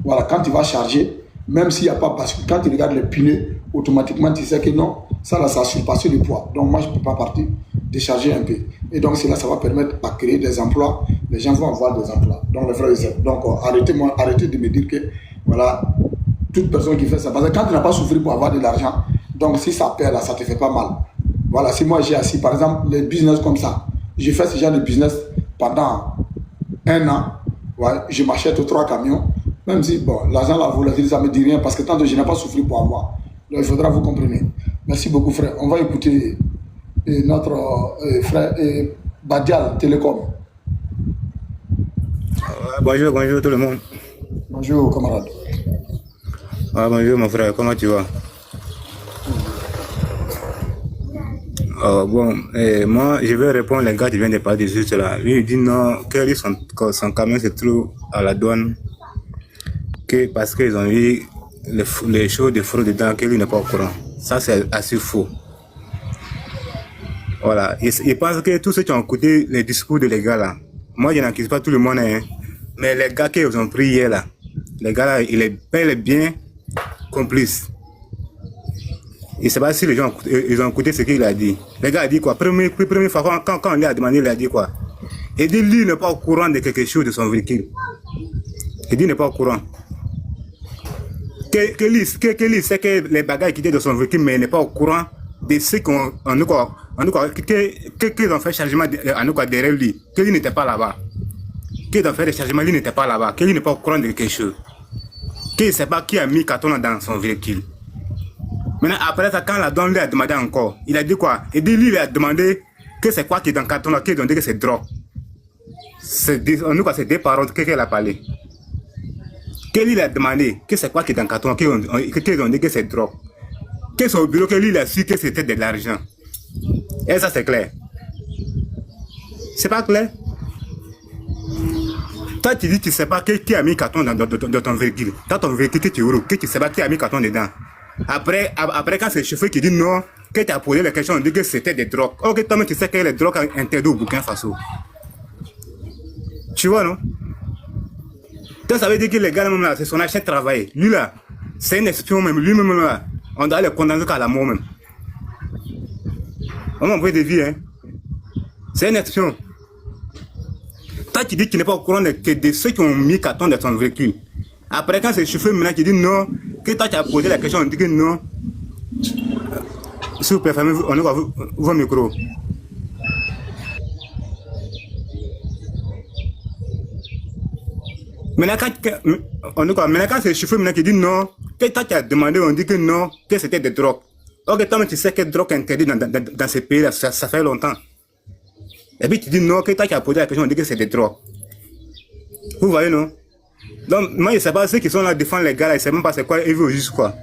Voilà, quand il va charger, même s'il n'y a pas bascule, quand il regarde les pneus, automatiquement tu sais que non, ça là, ça a surpassé le poids. Donc moi je ne peux pas partir décharger un peu. Et donc cela, ça va permettre à créer des emplois. Les gens vont avoir des emplois. Donc les frères et sœurs, donc arrêtez de me dire que voilà, toute personne qui fait ça, parce que quand tu n'as pas souffert pour avoir de l'argent, donc si ça perd là, ça ne te fait pas mal. Voilà, si moi j'ai assis, par exemple, les business comme ça, j'ai fait ce genre de business pendant 1 an, ouais, je m'achète 3 camions, même si, bon, l'argent là, vous ça ne me dit rien, parce que tant que je n'ai pas souffert pour avoir. Donc il faudra vous comprendre. Merci beaucoup frère. On va écouter notre frère Badial Télécom. Bonjour, bonjour tout le monde. Bonjour camarade. Bonjour mon frère, comment tu vas? Moi je vais répondre les gars qui viennent de parler juste là. Lui il dit non, que lui, son camion se trouve à la douane, que parce qu'ils ont eu les choses de fraude dedans, que lui n'est pas au courant. Ça c'est assez faux. Voilà, il pense que tous ceux qui ont écouté les discours de les gars là, moi je n'accuse pas tout le monde, hein, mais les gars qu'ils ont pris hier là, les gars là, il est bel et bien complice. Je ne sais pas si les gens ils ont écouté ce qu'il a dit. Les gars a dit quoi? Première fois, quand on lui a demandé, il a dit quoi? Il dit lui n'est pas au courant de quelque chose de son véhicule. Il dit n'est pas au courant. Que lui sait que les bagages qui étaient dans son véhicule, mais il n'est pas au courant de ce qu'ils ont fait chargement derrière lui. Que lui n'était pas là-bas. Qu'ils ont fait le chargement, lui n'était pas là-bas. Que lui n'est pas au courant de quelque chose. Qu'il ne sait pas qui a mis carton dans son véhicule. Maintenant, après ça, quand la douane lui a demandé encore, il a dit quoi? Il dit, lui, il a demandé que c'est quoi qui est dans le carton là, qu'ils ont dit que c'est drogue. C'est deux paroles qu'elle a parlé. Que lui, il a demandé que c'est quoi qui est dans le carton là, qu'ils ont dit que c'est drogue. Que son bureau, que lui, il a su que c'était de l'argent. Et ça, c'est clair. C'est pas clair? Toi, tu dis, tu sais pas qui a mis carton dans ton véhicule. Dans ton véhicule que tu roules, que tu sais pas qui a mis carton dedans. Après, quand c'est le chauffeur qui dit non, que tu as posé la question, on dit que c'était des drogues. Ok, toi, tu sais que les drogues sont interdites au Burkina Faso. Tu vois, non? Donc, ça veut dire que les gars, là, c'est son achat de travail. Lui, là, c'est une espion même. Lui-même, là, on doit le condamner à la mort même. On m'a envoyé des vies, hein. C'est une espion. Toi, tu dis que tu n'es pas au courant de ceux qui ont mis carton dans ton véhicule. Après, quand c'est le chauffeur maintenant qui dit non, que toi tu as posé la question, on dit que non. S'il vous plaît, fermez vos micros. Maintenant, quand c'est le chauffeur maintenant qui dit non, que toi tu as demandé, on dit que non, que c'était des drogues. Ok, toi, tu sais que drogue est interdite dans ces pays-là, ça fait longtemps. Et puis tu dis non, que toi tu as posé la question, on dit que c'est des drogues. Vous voyez, non? Donc, moi, je ne sais pas, ceux qui sont là à défendre les gars, là, ils ne savent même pas c'est quoi, ils veulent juste quoi.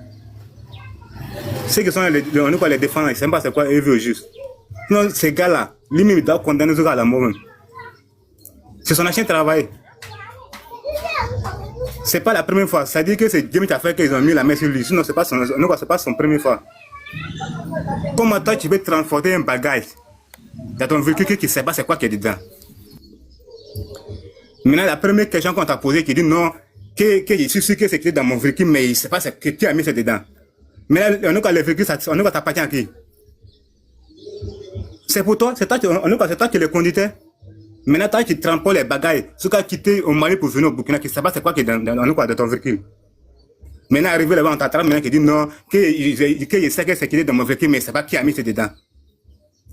Ceux qui sont là, les défendre, ils ne savent même pas c'est quoi, ils veulent juste. Non, ces gars-là, lui-même, il doit condamner ce gars à la mort même. C'est son ancien travail. Ce n'est pas la première fois. Ça dit que c'est Dieu qui a fait qu'ils ont mis la main sur lui. Sinon, ce n'est pas son première fois. Comment toi, tu veux transporter un bagage dans ton véhicule qui ne sait pas c'est quoi qui est dedans? Maintenant, la première question qu'on t'a posée, qui dit non, que je suis sûr que c'est dans mon véhicule, mais il ne sait pas qui a mis ça dedans. Mais là, on a le véhicule, on a t'appartient à qui? C'est pour toi, c'est toi qui le conduisais. Maintenant, toi qui transportes les bagages, ceux qui ont quitté au Mali pour venir au Burkina, qui ne sait pas c'est quoi qui est dans ton véhicule. Maintenant, arrivé là-bas, on t'attrape maintenant qui dit non, que je sais que c'est qui est dans mon véhicule, mais il ne sait pas qui a mis ça dedans.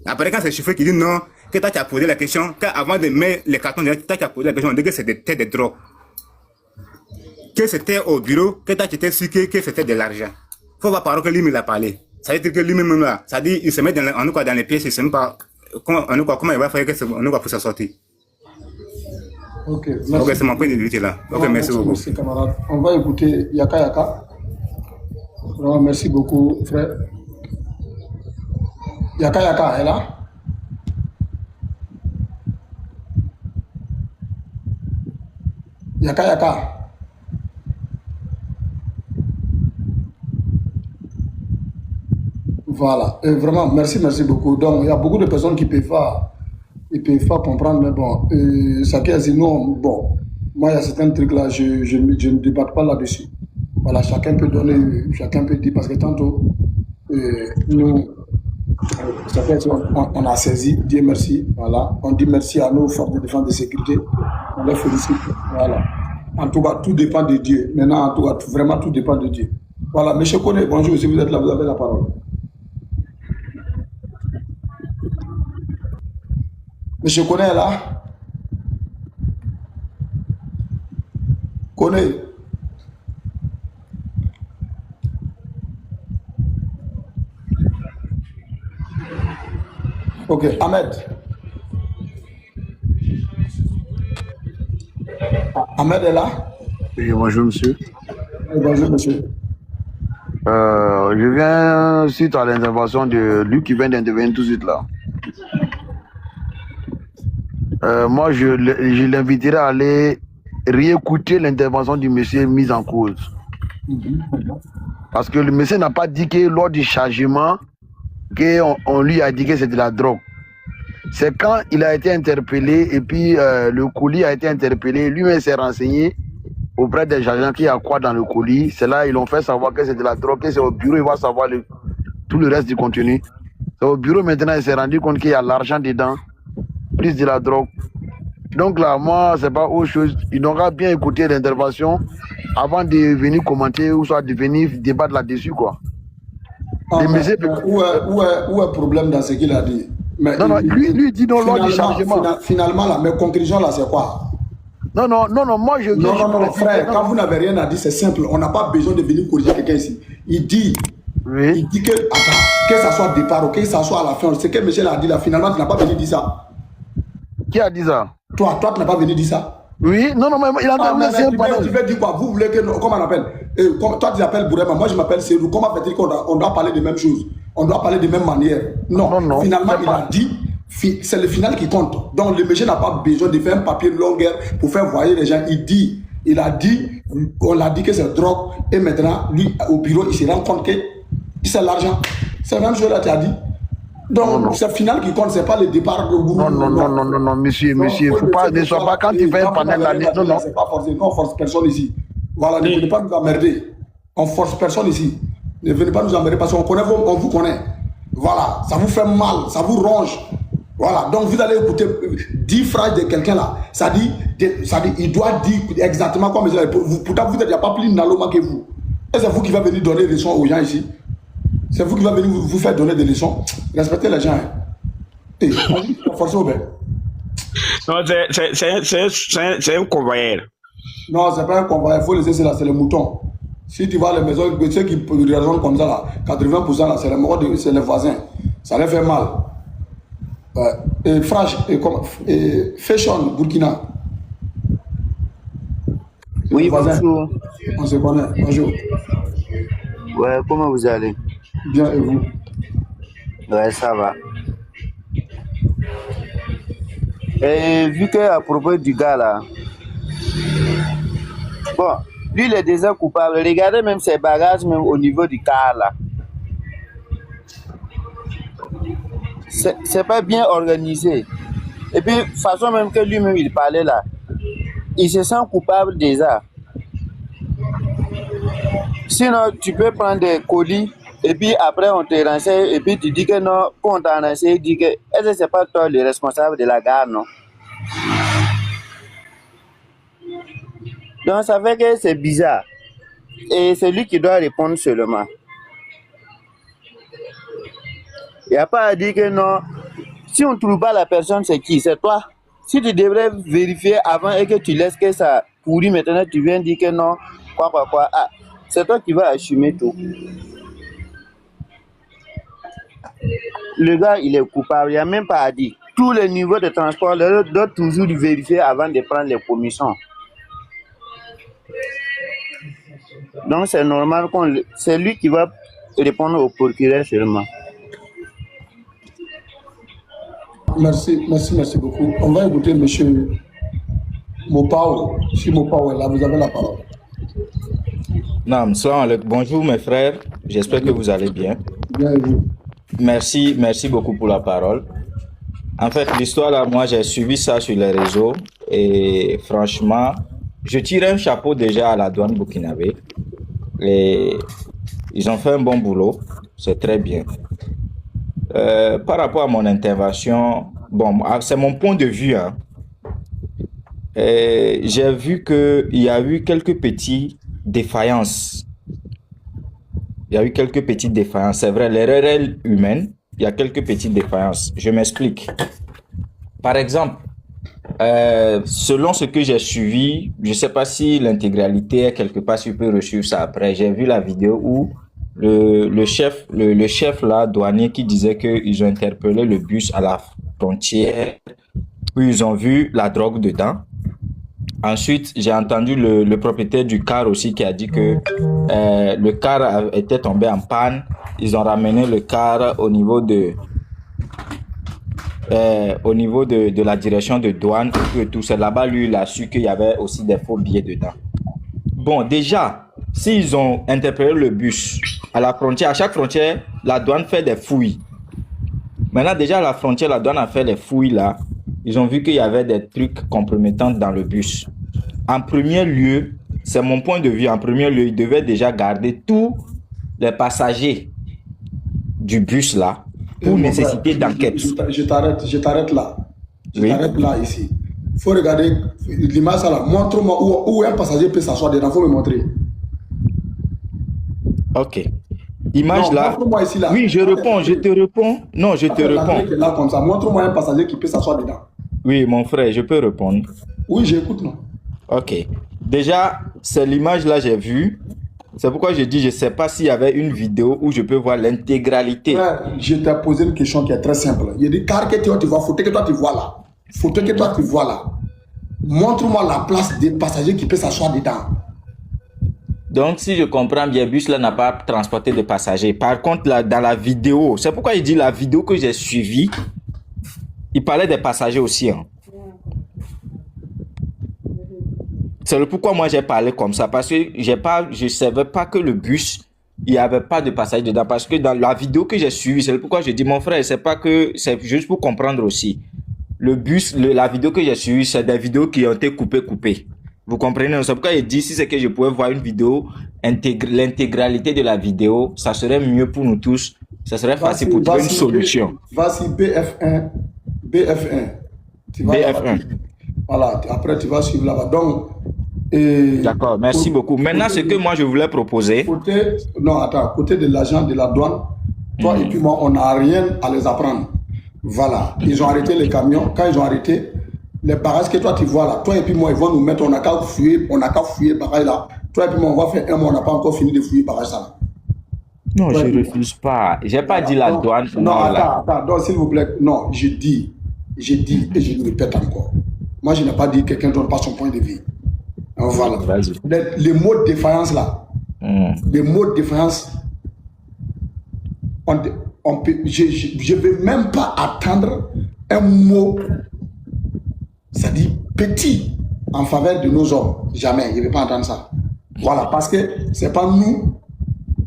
Après, quand c'est le chauffeur qui dit non, que toi tu as posé la question, qu'avant de mettre les cartons, toi tu as posé la question, on dit que c'était des drogues. que c'était au bureau, que tu étais sûr que c'était de l'argent. Faut voir par que lui-même l'a parlé. Ça veut dire que lui-même là, ça dit il se met dans les pièces, il sait même pas comment il va faire pour s'en sortir. Ok, merci. merci. Ok, c'est mon point de vue là. Ok, non, merci beaucoup. Merci camarade. On va écouter Yaka Yaka. Vraiment, merci beaucoup, frère. Yaka Yaka est là? Yaka Yaka. Voilà. Et vraiment, merci beaucoup. Donc, il y a beaucoup de personnes qui peuvent pas comprendre, mais bon, ça qui non, bon, moi, il y a certains trucs là, je ne débatte pas là-dessus. Voilà, chacun peut donner, chacun peut dire, parce que tantôt, nous, on a saisi, Dieu merci, voilà, on dit merci à nos forces de défense et de sécurité, on les félicite, voilà. En tout cas, tout dépend de Dieu. Maintenant, en tout cas, vraiment, tout dépend de Dieu. Voilà, monsieur Kone, bonjour, si vous êtes là, vous avez la parole. Monsieur Kone est là? Kone? Ok, Ahmed. Ahmed est là? Oui, bonjour monsieur. Bonjour monsieur. Je viens suite à l'intervention de Luc qui vient d'intervenir tout de suite là. Moi, je l'inviterai à aller réécouter l'intervention du monsieur mise en cause. Parce que le monsieur n'a pas dit que lors du chargement, on lui a dit que c'était de la drogue. C'est quand il a été interpellé et puis le colis a été interpellé, lui-même s'est renseigné auprès des agents qu'il y a quoi dans le colis. C'est là ils l'ont fait savoir que c'est de la drogue, que c'est au bureau, il va savoir tout le reste du contenu. C'est au bureau maintenant, il s'est rendu compte qu'il y a l'argent dedans, plus de la drogue. Donc là, moi, c'est pas autre chose. Il devra bien écouter l'intervention avant de venir commenter ou soit de venir débattre là-dessus, quoi. Ah, où est le problème dans ce qu'il a dit? Mais non, lui dit non lors du chargement. Finalement, là, mes conclusions, là, c'est quoi? Non, moi je... Non, frère, quand vous n'avez rien à dire, c'est simple. On n'a pas besoin de venir corriger quelqu'un ici. Il dit que, attends, que ça soit départ ou que ça soit à la fin, c'est que Michel a dit là, finalement, tu n'as pas venu dire ça. Qui a dit ça? Toi, tu n'as pas venu dire ça. Oui, non, mais il a entendu. Tu veux dire quoi? Vous voulez que, comment on appelle? Toi, tu t'appelles Bourema, moi je m'appelle Cédou. Comment fait-il qu'on doit parler des mêmes choses? On doit parler des mêmes manières? Non. Finalement, il a dit, c'est le final qui compte. Donc, le monsieur n'a pas besoin de faire un papier de longueur pour faire voyer les gens. Il a dit, on a dit que c'est drogue. Et maintenant, lui, au bureau, il se rend compte que c'est l'argent. C'est la même chose là, tu as dit. Donc, c'est le final qui compte, c'est pas le départ de Gourou. Non, monsieur, faut pas, ne sois pas quand tu fais un panel là. Non, c'est pas forcé. Non, on force personne ici. Voilà, ne venez pas nous emmerder. On force personne ici. Ne venez pas nous emmerder parce qu'on connaît, on vous connaît. Voilà, ça vous fait mal, ça vous ronge. Voilà, donc vous allez écouter 10 phrases de quelqu'un là. Ça dit, il doit dire exactement comme ça. Pourtant, vous n'êtes pas plus naloma que vous. Et c'est vous qui va venir donner des leçons aux gens ici. C'est vous qui va venir vous faire donner des leçons. Respectez les gens. Hein. Forcez au bain. Non, c'est un convoyeur. Non, c'est pas un convoyeur. Il faut laisser cela, c'est le mouton. Si tu vas à la maison, ceux qui raisonnent comme ça, là, 80%, là, c'est les morts, c'est les voisins. Ça leur fait mal. Et Frash, et Fashion, Burkina. Oui, bonjour. On se connaît. Bonjour. Ouais, comment vous allez? Bien, et vous? Ouais, ça va. Et vu que à propos du gars là, bon, lui il est déjà coupable. Regardez même ses bagages, même au niveau du car là. C'est pas bien organisé. Et puis, façon même que lui-même il parlait là, il se sent coupable déjà. Sinon, tu peux prendre des colis et puis après on te renseigne et puis tu dis que non, quand on t'a renseigné, tu dis que est-ce que c'est pas toi le responsable de la gare, non? Donc ça fait que c'est bizarre. Et c'est lui qui doit répondre seulement. Il n'y a pas à dire que non. Si on ne trouve pas la personne, c'est qui? C'est toi. Si tu devrais vérifier avant et que tu laisses que ça pourrit, maintenant tu viens dire que non, quoi. Ah, c'est toi qui vas assumer tout. Le gars, il est coupable, il n'y a même pas à dire. Tous les niveaux de transport, ils doivent toujours vérifier avant de prendre les commissions. Donc c'est normal c'est lui qui va répondre au procureur seulement. Merci beaucoup. On va écouter monsieur Mopao. Si Mopao est là, vous avez la parole. Non, bonjour mes frères, j'espère que vous allez bien. Bien et vous. Merci beaucoup pour la parole. En fait, l'histoire là, moi j'ai suivi ça sur les réseaux et franchement, je tire un chapeau déjà à la douane burkinabé. Et ils ont fait un bon boulot, c'est très bien. Par rapport à mon intervention, bon, c'est mon point de vue. Hein. J'ai vu qu'il y a eu quelques petites défaillances. C'est vrai, l'erreur est humaine. Il y a quelques petites défaillances. Je m'explique. Par exemple, selon ce que j'ai suivi, je ne sais pas si l'intégralité est quelque part, si je peux reçu ça après. J'ai vu la vidéo où le chef là, douanier, qui disait qu'ils ont interpellé le bus à la frontière, où ils ont vu la drogue dedans. Ensuite, j'ai entendu le propriétaire du car aussi qui a dit que le car était tombé en panne. Ils ont ramené le car au niveau de la direction de douane et tout. C'est là-bas, lui, il a su qu'il y avait aussi des faux billets dedans. Bon, déjà, s'ils ont interpellé le bus à la frontière, à chaque frontière, la douane fait des fouilles. Maintenant, déjà, à la frontière, la douane a fait les fouilles là. Ils ont vu qu'il y avait des trucs compromettants dans le bus. En premier lieu, c'est mon point de vue, en premier lieu, ils devaient déjà garder tous les passagers du bus là pour nécessiter d'enquête. Je t'arrête là. Oui. T'arrête là ici. Il faut regarder l'image là. Montre-moi où un passager peut s'asseoir dedans. Il faut me montrer. Ok. Image non, là. Montre-moi ici là. Oui, je te réponds. Non, je te réponds. Là, comme ça. Montre-moi un passager qui peut s'asseoir dedans. Oui, mon frère, je peux répondre. Oui, j'écoute, non. Ok. Déjà, c'est l'image là, j'ai vu. C'est pourquoi je dis, je ne sais pas s'il y avait une vidéo où je peux voir l'intégralité. Ouais, je t'ai posé une question qui est très simple. Il y a des car que tu vois, photo que toi tu vois là. Photo que toi tu vois là. Montre-moi la place des passagers qui peuvent s'asseoir dedans. Donc, si je comprends bien, le bus là n'a pas transporté de passagers. Par contre, là, dans la vidéo, c'est pourquoi il dit la vidéo que j'ai suivie, il parlait des passagers aussi. Hein. C'est le pourquoi moi j'ai parlé comme ça. Parce que je ne savais pas que le bus, il n'y avait pas de passagers dedans. Parce que dans la vidéo que j'ai suivie, c'est le pourquoi je dis, mon frère, c'est pas que, c'est juste pour comprendre aussi. Le bus, la vidéo que j'ai suivie, c'est des vidéos qui ont été coupées. Vous comprenez? C'est pourquoi il dit, si c'est que je pouvais voir une vidéo, l'intégralité de la vidéo, ça serait mieux pour nous tous. Ça serait facile pour trouver une solution. Voici BF1. BF1. Voilà, après tu vas suivre là-bas. Donc, d'accord, merci beaucoup. Maintenant, ce que moi je voulais proposer. Côté de l'agent de la douane, toi et puis moi, on n'a rien à les apprendre. Voilà, ils ont arrêté les camions. Quand ils ont arrêté, les bagages que toi tu vois là, toi et puis moi, ils vont nous mettre, on n'a qu'à fouiller les bagages là. Toi et puis moi, on va faire un mois, on n'a pas encore fini de fouiller les bagages là. Non, je ne refuse pas. J'ai pas dit la douane. Non, attends, donc s'il vous plaît, non, je dis et je le répète encore. Moi, je n'ai pas dit que quelqu'un ne donne pas son point de vue. Voilà. Les mots de défaillance là, les mots de défaillance, je ne vais même pas attendre un mot, c'est-à-dire petit, en faveur de nos hommes. Jamais, je ne vais pas entendre ça. Voilà, parce que ce n'est pas nous,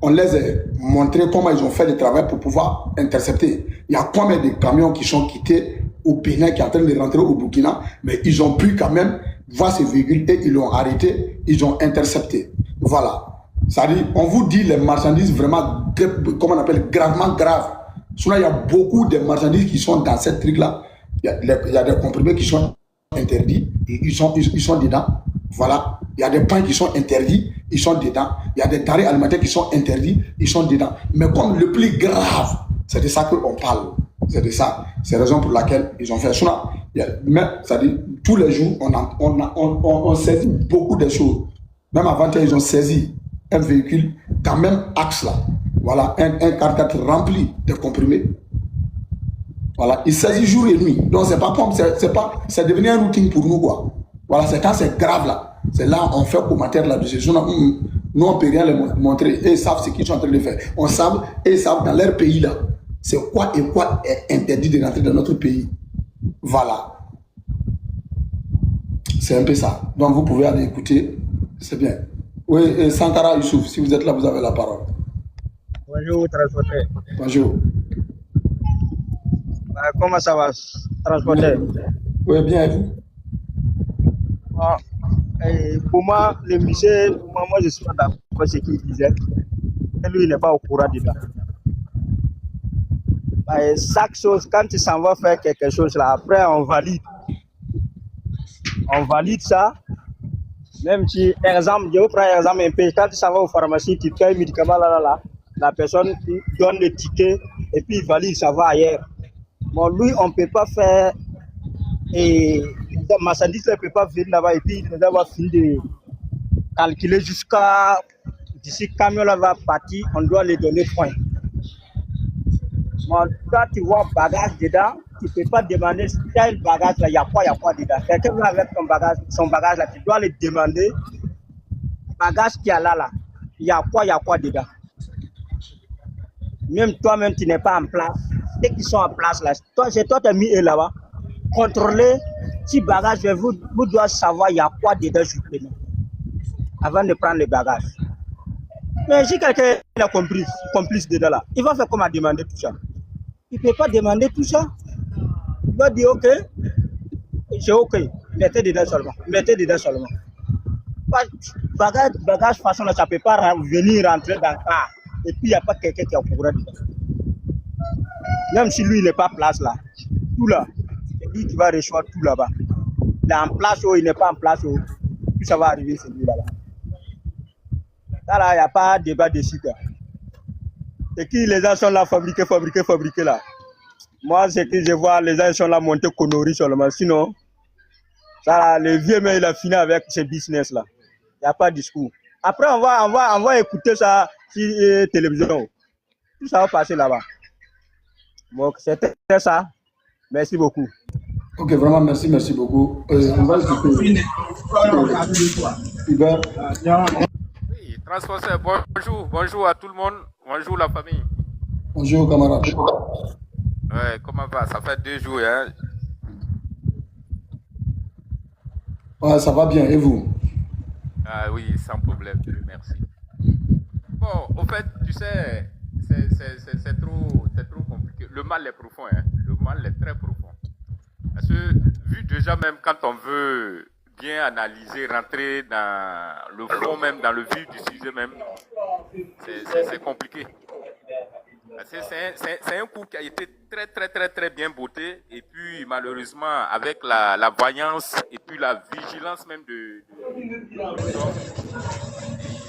on les a montré comment ils ont fait le travail pour pouvoir intercepter. Il y a combien de camions qui sont quittés au Bénin, qui sont en train de rentrer au Burkina, mais ils ont pu quand même voir ces véhicules et ils l'ont arrêté, ils ont intercepté. Voilà. C'est-à-dire, on vous dit les marchandises vraiment, comment on appelle, gravement graves. Sinon, il y a beaucoup de marchandises qui sont dans cette truc-là. Il y a des comprimés qui sont interdits, et ils sont dedans. Voilà. Il y a des pains qui sont interdits, ils sont dedans. Il y a des denrées alimentaires qui sont interdits, ils sont dedans. Mais comme le plus grave, c'est de ça qu'on parle. C'est de ça. C'est la raison pour laquelle ils ont fait ça. Mais, c'est-à-dire, tous les jours, on saisit beaucoup de choses. Même avant-hier, ils ont saisi un véhicule, quand même axe là. Voilà, un 4x4 rempli de comprimés. Voilà, il saisissent jour et nuit. Donc, c'est devenu un routine pour nous, quoi. Voilà, c'est quand c'est grave là. C'est là on fait commentaire là-dessus. Nous, on ne peut rien les montrer. Et ils savent ce qu'ils sont en train de faire. On sait, et ils savent dans leur pays là, c'est quoi et quoi est interdit de rentrer dans notre pays. Voilà. C'est un peu ça. Donc, vous pouvez aller écouter. C'est bien. Oui, et Sankara Youssouf, si vous êtes là, vous avez la parole. Bonjour, transporteur. Bonjour. Comment ça va, transporteur? Oui, bien, et vous? Pour moi, le monsieur, moi je suis pas d'accord avec ce qu'il disait. Et lui, il n'est pas au courant dedans. Chaque chose, quand il s'en va faire quelque chose là, après on valide. On valide ça. Même si, exemple, je vous prends un exemple un peu, quand tu s'en vas aux pharmacies, tu payes médicament là, la personne donne le ticket et puis il valide, ça va ailleurs. Bon, lui, on ne peut pas faire, et la marchandise ne peut pas venir là-bas et puis il va finir de calculer jusqu'à, d'ici le camion là va partir, on doit les donner point. Bon, quand tu vois bagage dedans, tu ne peux pas demander si tu as le bagage là, il y a quoi dedans. Quelqu'un vient avec son bagage là, tu dois le demander, bagage qu'il y a là, il y a quoi dedans. Même toi-même, tu n'es pas en place. Ceux qui sont en place là, c'est toi qui as mis eux là-bas. Contrôler si bagage, vous devez savoir il y a quoi dedans justement avant de prendre le bagage. Mais si quelqu'un est complice dedans là, il va faire comment demander tout ça? Il ne peut pas demander tout ça. Il va dire ok, c'est ok, mettez dedans seulement. Bagage façon là, ça ne peut pas venir rentrer dans le car. Et puis il n'y a pas quelqu'un qui est au courant dedans. Même si lui il n'est pas en place là, tout là, lui qui va recevoir tout là-bas. Il est en place ou il n'est pas en place, tout ça va arriver c'est lui là-bas. Là, il n'y a pas de débat dessus quoi. Et qui les gens sont là fabriqués là. Moi, c'est que je vois les gens sont là monter conneries seulement. Sinon, ça, là, le vieux, mais il a fini avec ce business là. Il n'y a pas de discours. Après, on va écouter ça sur télévision. Tout ça va passer là-bas. Donc, c'était ça. Merci beaucoup. Ok, vraiment, merci beaucoup. On va écouter. Oui, transporteur, bonjour à tout le monde. Bonjour la famille. Bonjour camarade. Ouais, comment va? Ça fait 2 jours, hein? Ouais, ça va bien, et vous? Ah oui, sans problème, Dieu merci. Bon, au fait, tu sais, c'est trop compliqué. Le mal est profond, hein? Le mal est très profond. Parce que, vu déjà même quand on veut bien analyser, rentrer dans le fond même, dans le vif du sujet même, c'est compliqué. C'est un coup qui a été très bien botté et puis malheureusement avec la voyance et puis la vigilance même de ils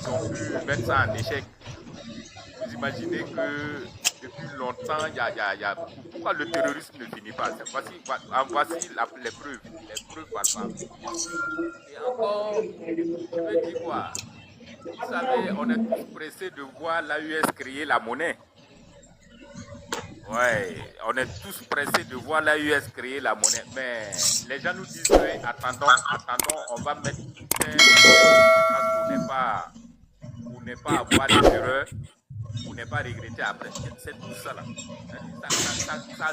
ont pu mettre ça en échec. Vous imaginez que depuis longtemps il y a pourquoi le terrorisme ne finit pas. Voici les preuves palpables. Et encore, je veux dire quoi? Vous savez, on est tous pressés de voir l'AES créer la monnaie. Ouais, on est tous pressés de voir l'AES créer la monnaie. Mais les gens nous disent attendons, on va mettre tout pour ne pas avoir d'erreur, pour ne pas regretter après. C'est tout ça là.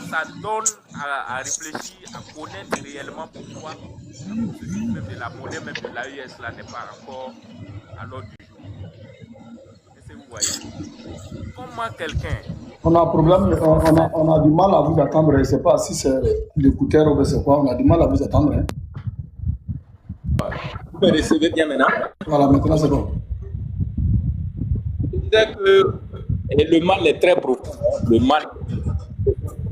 Ça donne à réfléchir, à connaître réellement pourquoi même de la monnaie, même de l'AES là n'est pas encore à l'ordre du jour. Qu'est-ce que vous voyez? Comment quelqu'un... On a un problème, on a du mal à vous attendre. Je ne sais pas si c'est l'écouteur ou c'est quoi. On a du mal à vous attendre. Hein. Vous me recevez bien maintenant? Voilà, maintenant c'est bon. Je disais que le mal est très profond. Le mal,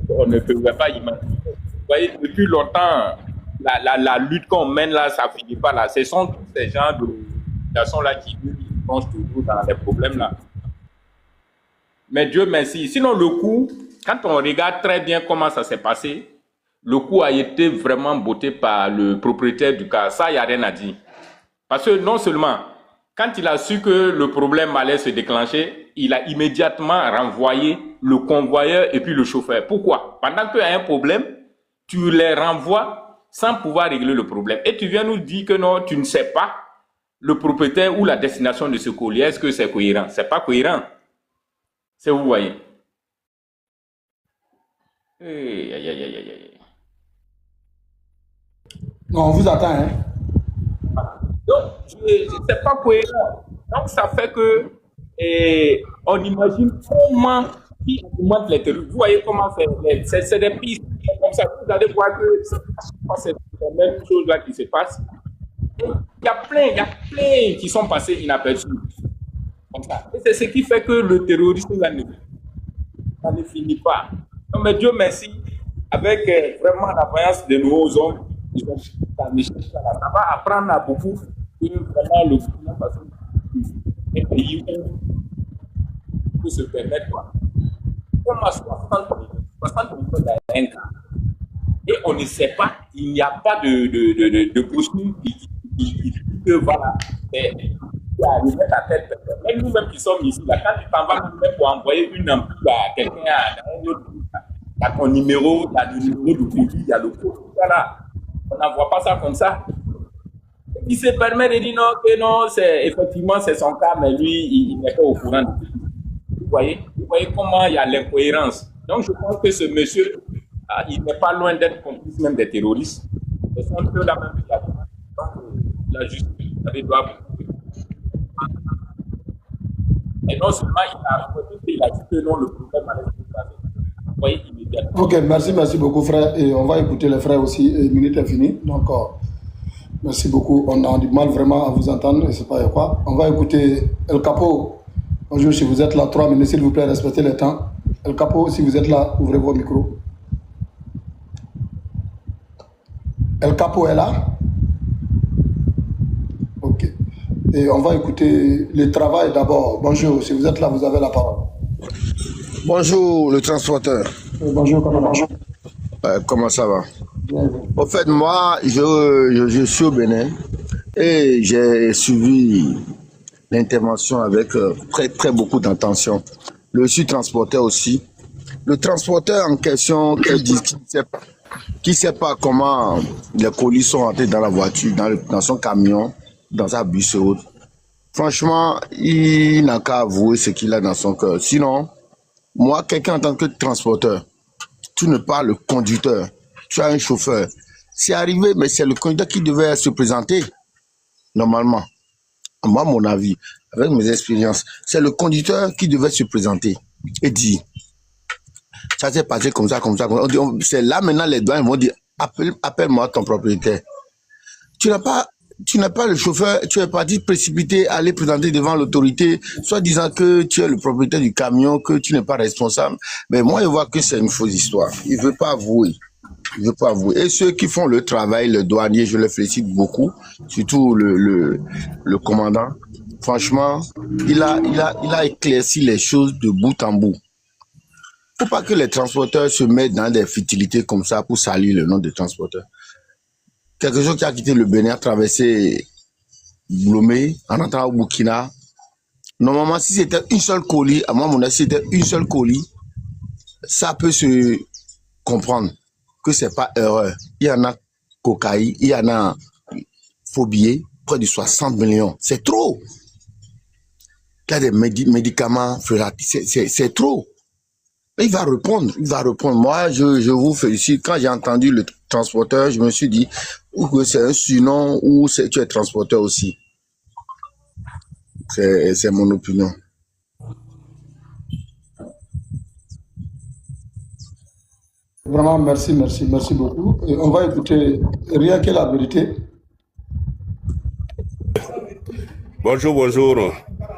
on ne peut pas imaginer. Vous voyez, depuis longtemps, la lutte qu'on mène là, ça ne finit pas là. Ce sont tous ces gens de personnes là qui pensent toujours dans les problèmes là. Mais Dieu merci. Sinon, le coup, quand on regarde très bien comment ça s'est passé, le coup a été vraiment botté par le propriétaire du car. Ça, il n'y a rien à dire. Parce que non seulement Quand il a su que le problème allait se déclencher, il a immédiatement renvoyé le convoyeur et puis le chauffeur. Pourquoi? Pendant qu'il y a un problème, tu les renvoies sans pouvoir régler le problème. Et tu viens nous dire que non, tu ne sais pas le propriétaire ou la destination de ce colis. Est-ce que c'est cohérent? C'est pas cohérent. C'est vous voyez. Aïe, aïe, aïe, aïe, aïe. Non, on vous attend, hein. Donc, c'est pas cohérent. Donc, ça fait que on imagine comment qui augmente les terroristes. Vous voyez comment c'est des pistes comme ça. Vous allez voir que c'est la même chose là qui se passe. Il y a plein qui sont passés inaperçus. Comme ça. Et c'est ce qui fait que le terrorisme là, ça ne finit pas. Non, mais Dieu merci, avec vraiment la voyance de nos hommes, ils ont ça va apprendre à beaucoup que vraiment le gouvernement parce que les pays peut se permettre quoi. Comme à 60 millions dans un cas. Et on ne sait pas, il n'y a pas de procédure qui dit que voilà, c'est arrivé à telle personne. Même nous-mêmes qui sommes ici, là, quand tu t'en vas même pour envoyer une ampoule à quelqu'un dans un autre pays, il y a ton numéro, il y a le numéro du produit, il y a le code, voilà. On n'envoie pas ça comme ça. Il se permet de dire non, que non, effectivement c'est son cas, mais lui, il n'est pas au courant. Vous voyez comment il y a l'incohérence. Donc je pense que ce monsieur, il n'est pas loin d'être complice même des terroristes. Ils sont un peu la même situation. Donc la justice doit. Et non seulement il a dit que non, le problème allait se passer. Vous voyez immédiatement. Ok, merci beaucoup frère. Et on va écouter les frères aussi. Une minute est finie. Donc, merci beaucoup. On a du mal vraiment à vous entendre. Et c'est pas quoi. On va écouter El Capo. Bonjour, si vous êtes là, 3 minutes, s'il vous plaît, respectez le temps. El Capo, si vous êtes là, ouvrez vos micros. El Capo est là? Ok. Et on va écouter le travail d'abord. Bonjour, si vous êtes là, vous avez la parole. Bonjour, le transporteur. Bonjour, comment va? Comment ça va? Au fait, moi, je suis au Bénin et j'ai suivi l'intervention avec très beaucoup d'attention. Je suis transporteur aussi. Le transporteur en question qui sait pas comment les colis sont entrés dans la voiture, dans son camion, dans sa bus et autres. Franchement, il n'a qu'à avouer ce qu'il a dans son cœur. Sinon, moi, quelqu'un en tant que transporteur, tu n'es pas le conducteur, tu as un chauffeur. C'est arrivé, mais c'est le conducteur qui devait se présenter, normalement. Moi, mon avis, avec mes expériences, c'est le conducteur qui devait se présenter et dire, ça s'est passé comme ça. C'est là maintenant les douanes vont dire, appelle-moi ton propriétaire. Tu n'as pas le chauffeur, tu es parti précipiter, aller présenter devant l'autorité, soit disant que tu es le propriétaire du camion, que tu n'es pas responsable. Mais moi, je vois que c'est une fausse histoire. Il ne veut pas avouer. Et ceux qui font le travail, le douanier, je les félicite beaucoup, surtout le commandant. Franchement, il a éclairci les choses de bout en bout. Il ne faut pas que les transporteurs se mettent dans des futilités comme ça pour salir le nom des transporteurs. Quelque chose qui a quitté le Bénin, a traversé Blomé, en entrant au Burkina. Normalement, si c'était une seule colis, à moi, mon avis, si c'était une seule colis, ça peut se comprendre que c'est pas erreur. Il y en a cocaïne, il y en a faux billets, près de 60 millions. C'est trop. Il y a des médicaments, c'est trop. Il va répondre. Moi, je vous félicite. Quand j'ai entendu le transporteur, je me suis dit, ou que c'est un surnom, ou tu es transporteur aussi. C'est mon opinion. Vraiment, merci beaucoup. Et on va écouter rien que la vérité. Bonjour.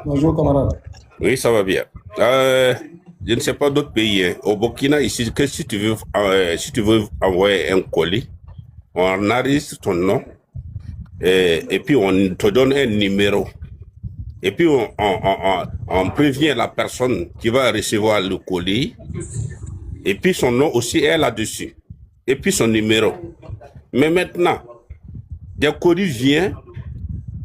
Bonjour, camarade. Oui, ça va bien. Je ne sais pas d'autres pays. Hein. Au Burkina, ici, que si tu veux envoyer un colis, on enregistre ton nom et puis on te donne un numéro. Et puis on prévient la personne qui va recevoir le colis. Et puis son nom aussi est là-dessus. Et puis son numéro. Mais maintenant, des colis viennent,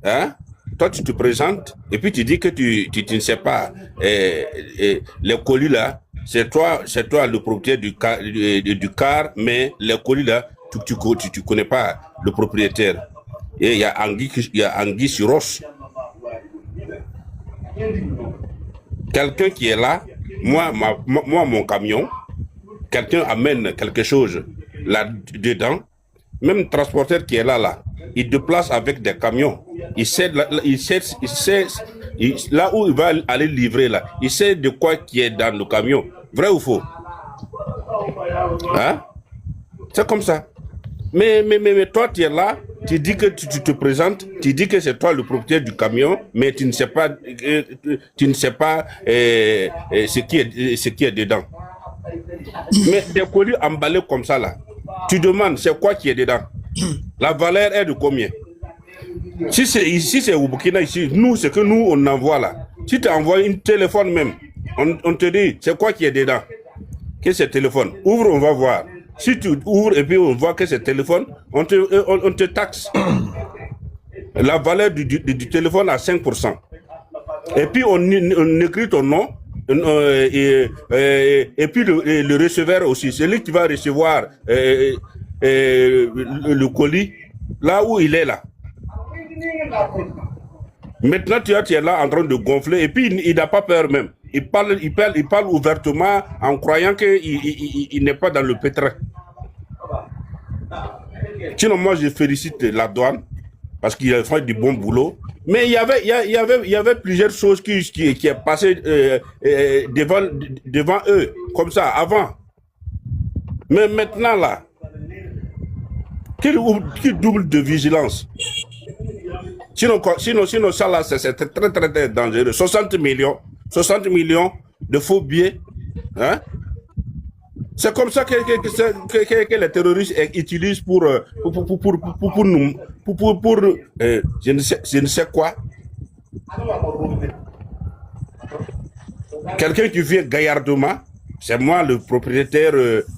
hein, toi tu te présentes et puis tu dis que tu ne sais pas les colis là, c'est toi le propriétaire du car, mais les colis là, tu connais pas le propriétaire. Et il y a Anguille sur roche. Quelqu'un qui est là, moi mon camion, quelqu'un amène quelque chose là-dedans, même le transporteur qui est là, il déplace avec des camions. Il sait là où il va aller livrer là. Il sait de quoi qui est dans le camion. Vrai ou faux? Hein? C'est comme ça. Mais toi, tu es là, tu dis que tu te présentes, tu dis que c'est toi le propriétaire du camion, mais tu ne sais pas, ce qui est dedans. Mais des colis emballés comme ça là, tu demandes c'est quoi qui est dedans. La valeur est de combien? Si c'est au Burkina ici, nous, ce que nous on envoie là, si tu envoies un téléphone même, on te dit c'est quoi qui est dedans. Qu'est-ce que c'est téléphone? Ouvre, on va voir. Si tu ouvres et puis on voit que c'est téléphone, on te taxe. La valeur du téléphone à 5%. Et puis on écrit ton nom, et puis le receveur aussi. Celui qui va recevoir le colis, là où il est là. Maintenant tu es là en train de gonfler et puis il n'a pas peur même. Il parle ouvertement en croyant qu'il n'est pas dans le pétrin. Sinon, moi, je félicite la douane parce qu'il a fait du bon boulot. Mais il y avait plusieurs choses qui est passé devant eux, comme ça, avant. Mais maintenant, là, qui double de vigilance. Sinon, ça, là, c'est très, très, très dangereux. 60 millions de faux billets. Hein? C'est comme ça que les terroristes utilisent pour je ne sais quoi. Quelqu'un qui vient gaillardement, c'est moi le propriétaire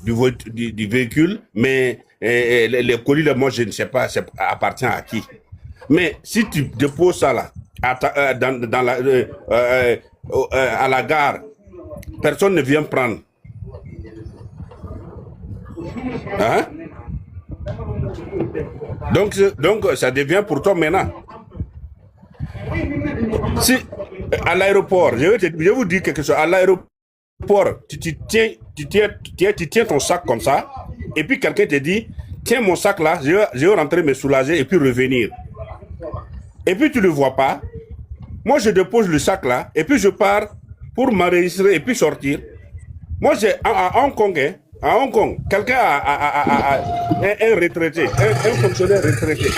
du véhicule, mais les colis, là, moi je ne sais pas, ça appartient à qui. Mais si tu déposes ça là, à la gare, personne ne vient prendre. Hein? Donc ça devient pour toi maintenant. Si à l'aéroport, je vais vous dire quelque chose. À l'aéroport, tu tiens ton sac comme ça, et puis quelqu'un te dit, tiens mon sac là, je vais rentrer me soulager et puis revenir. Et puis tu ne le vois pas. Moi je dépose le sac là, et puis je pars pour m'enregistrer et puis sortir. Moi j'ai à Hong Kong, hein, à Hong Kong, quelqu'un a un retraité, un fonctionnaire retraité.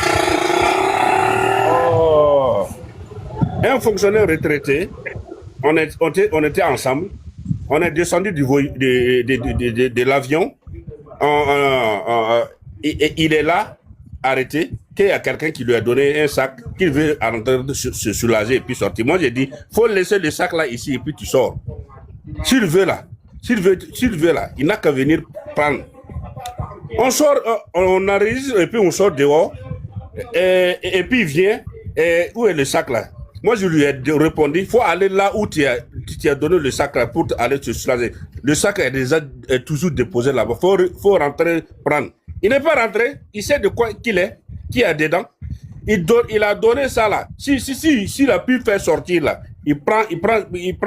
Oh. Un fonctionnaire retraité, on était ensemble, on est descendu de l'avion, il est là, arrêté, qu'il y a quelqu'un qui lui a donné un sac, qu'il veut rentrer se soulager et puis sortir. Moi j'ai dit, faut laisser le sac là ici et puis tu sors. S'il veut là, il n'a qu'à venir prendre. On sort, on enregistre et puis on sort dehors. Et puis il vient. Et où est le sac là? Moi je lui ai répondu, il faut aller là où tu as donné le sac là pour aller te soulager. Le sac est déjà toujours déposé là-bas. Faut rentrer, prendre. Il n'est pas rentré, il sait de quoi qu'il est, qui est dedans. Il a donné ça là. S'il a pu faire sortir là, il prend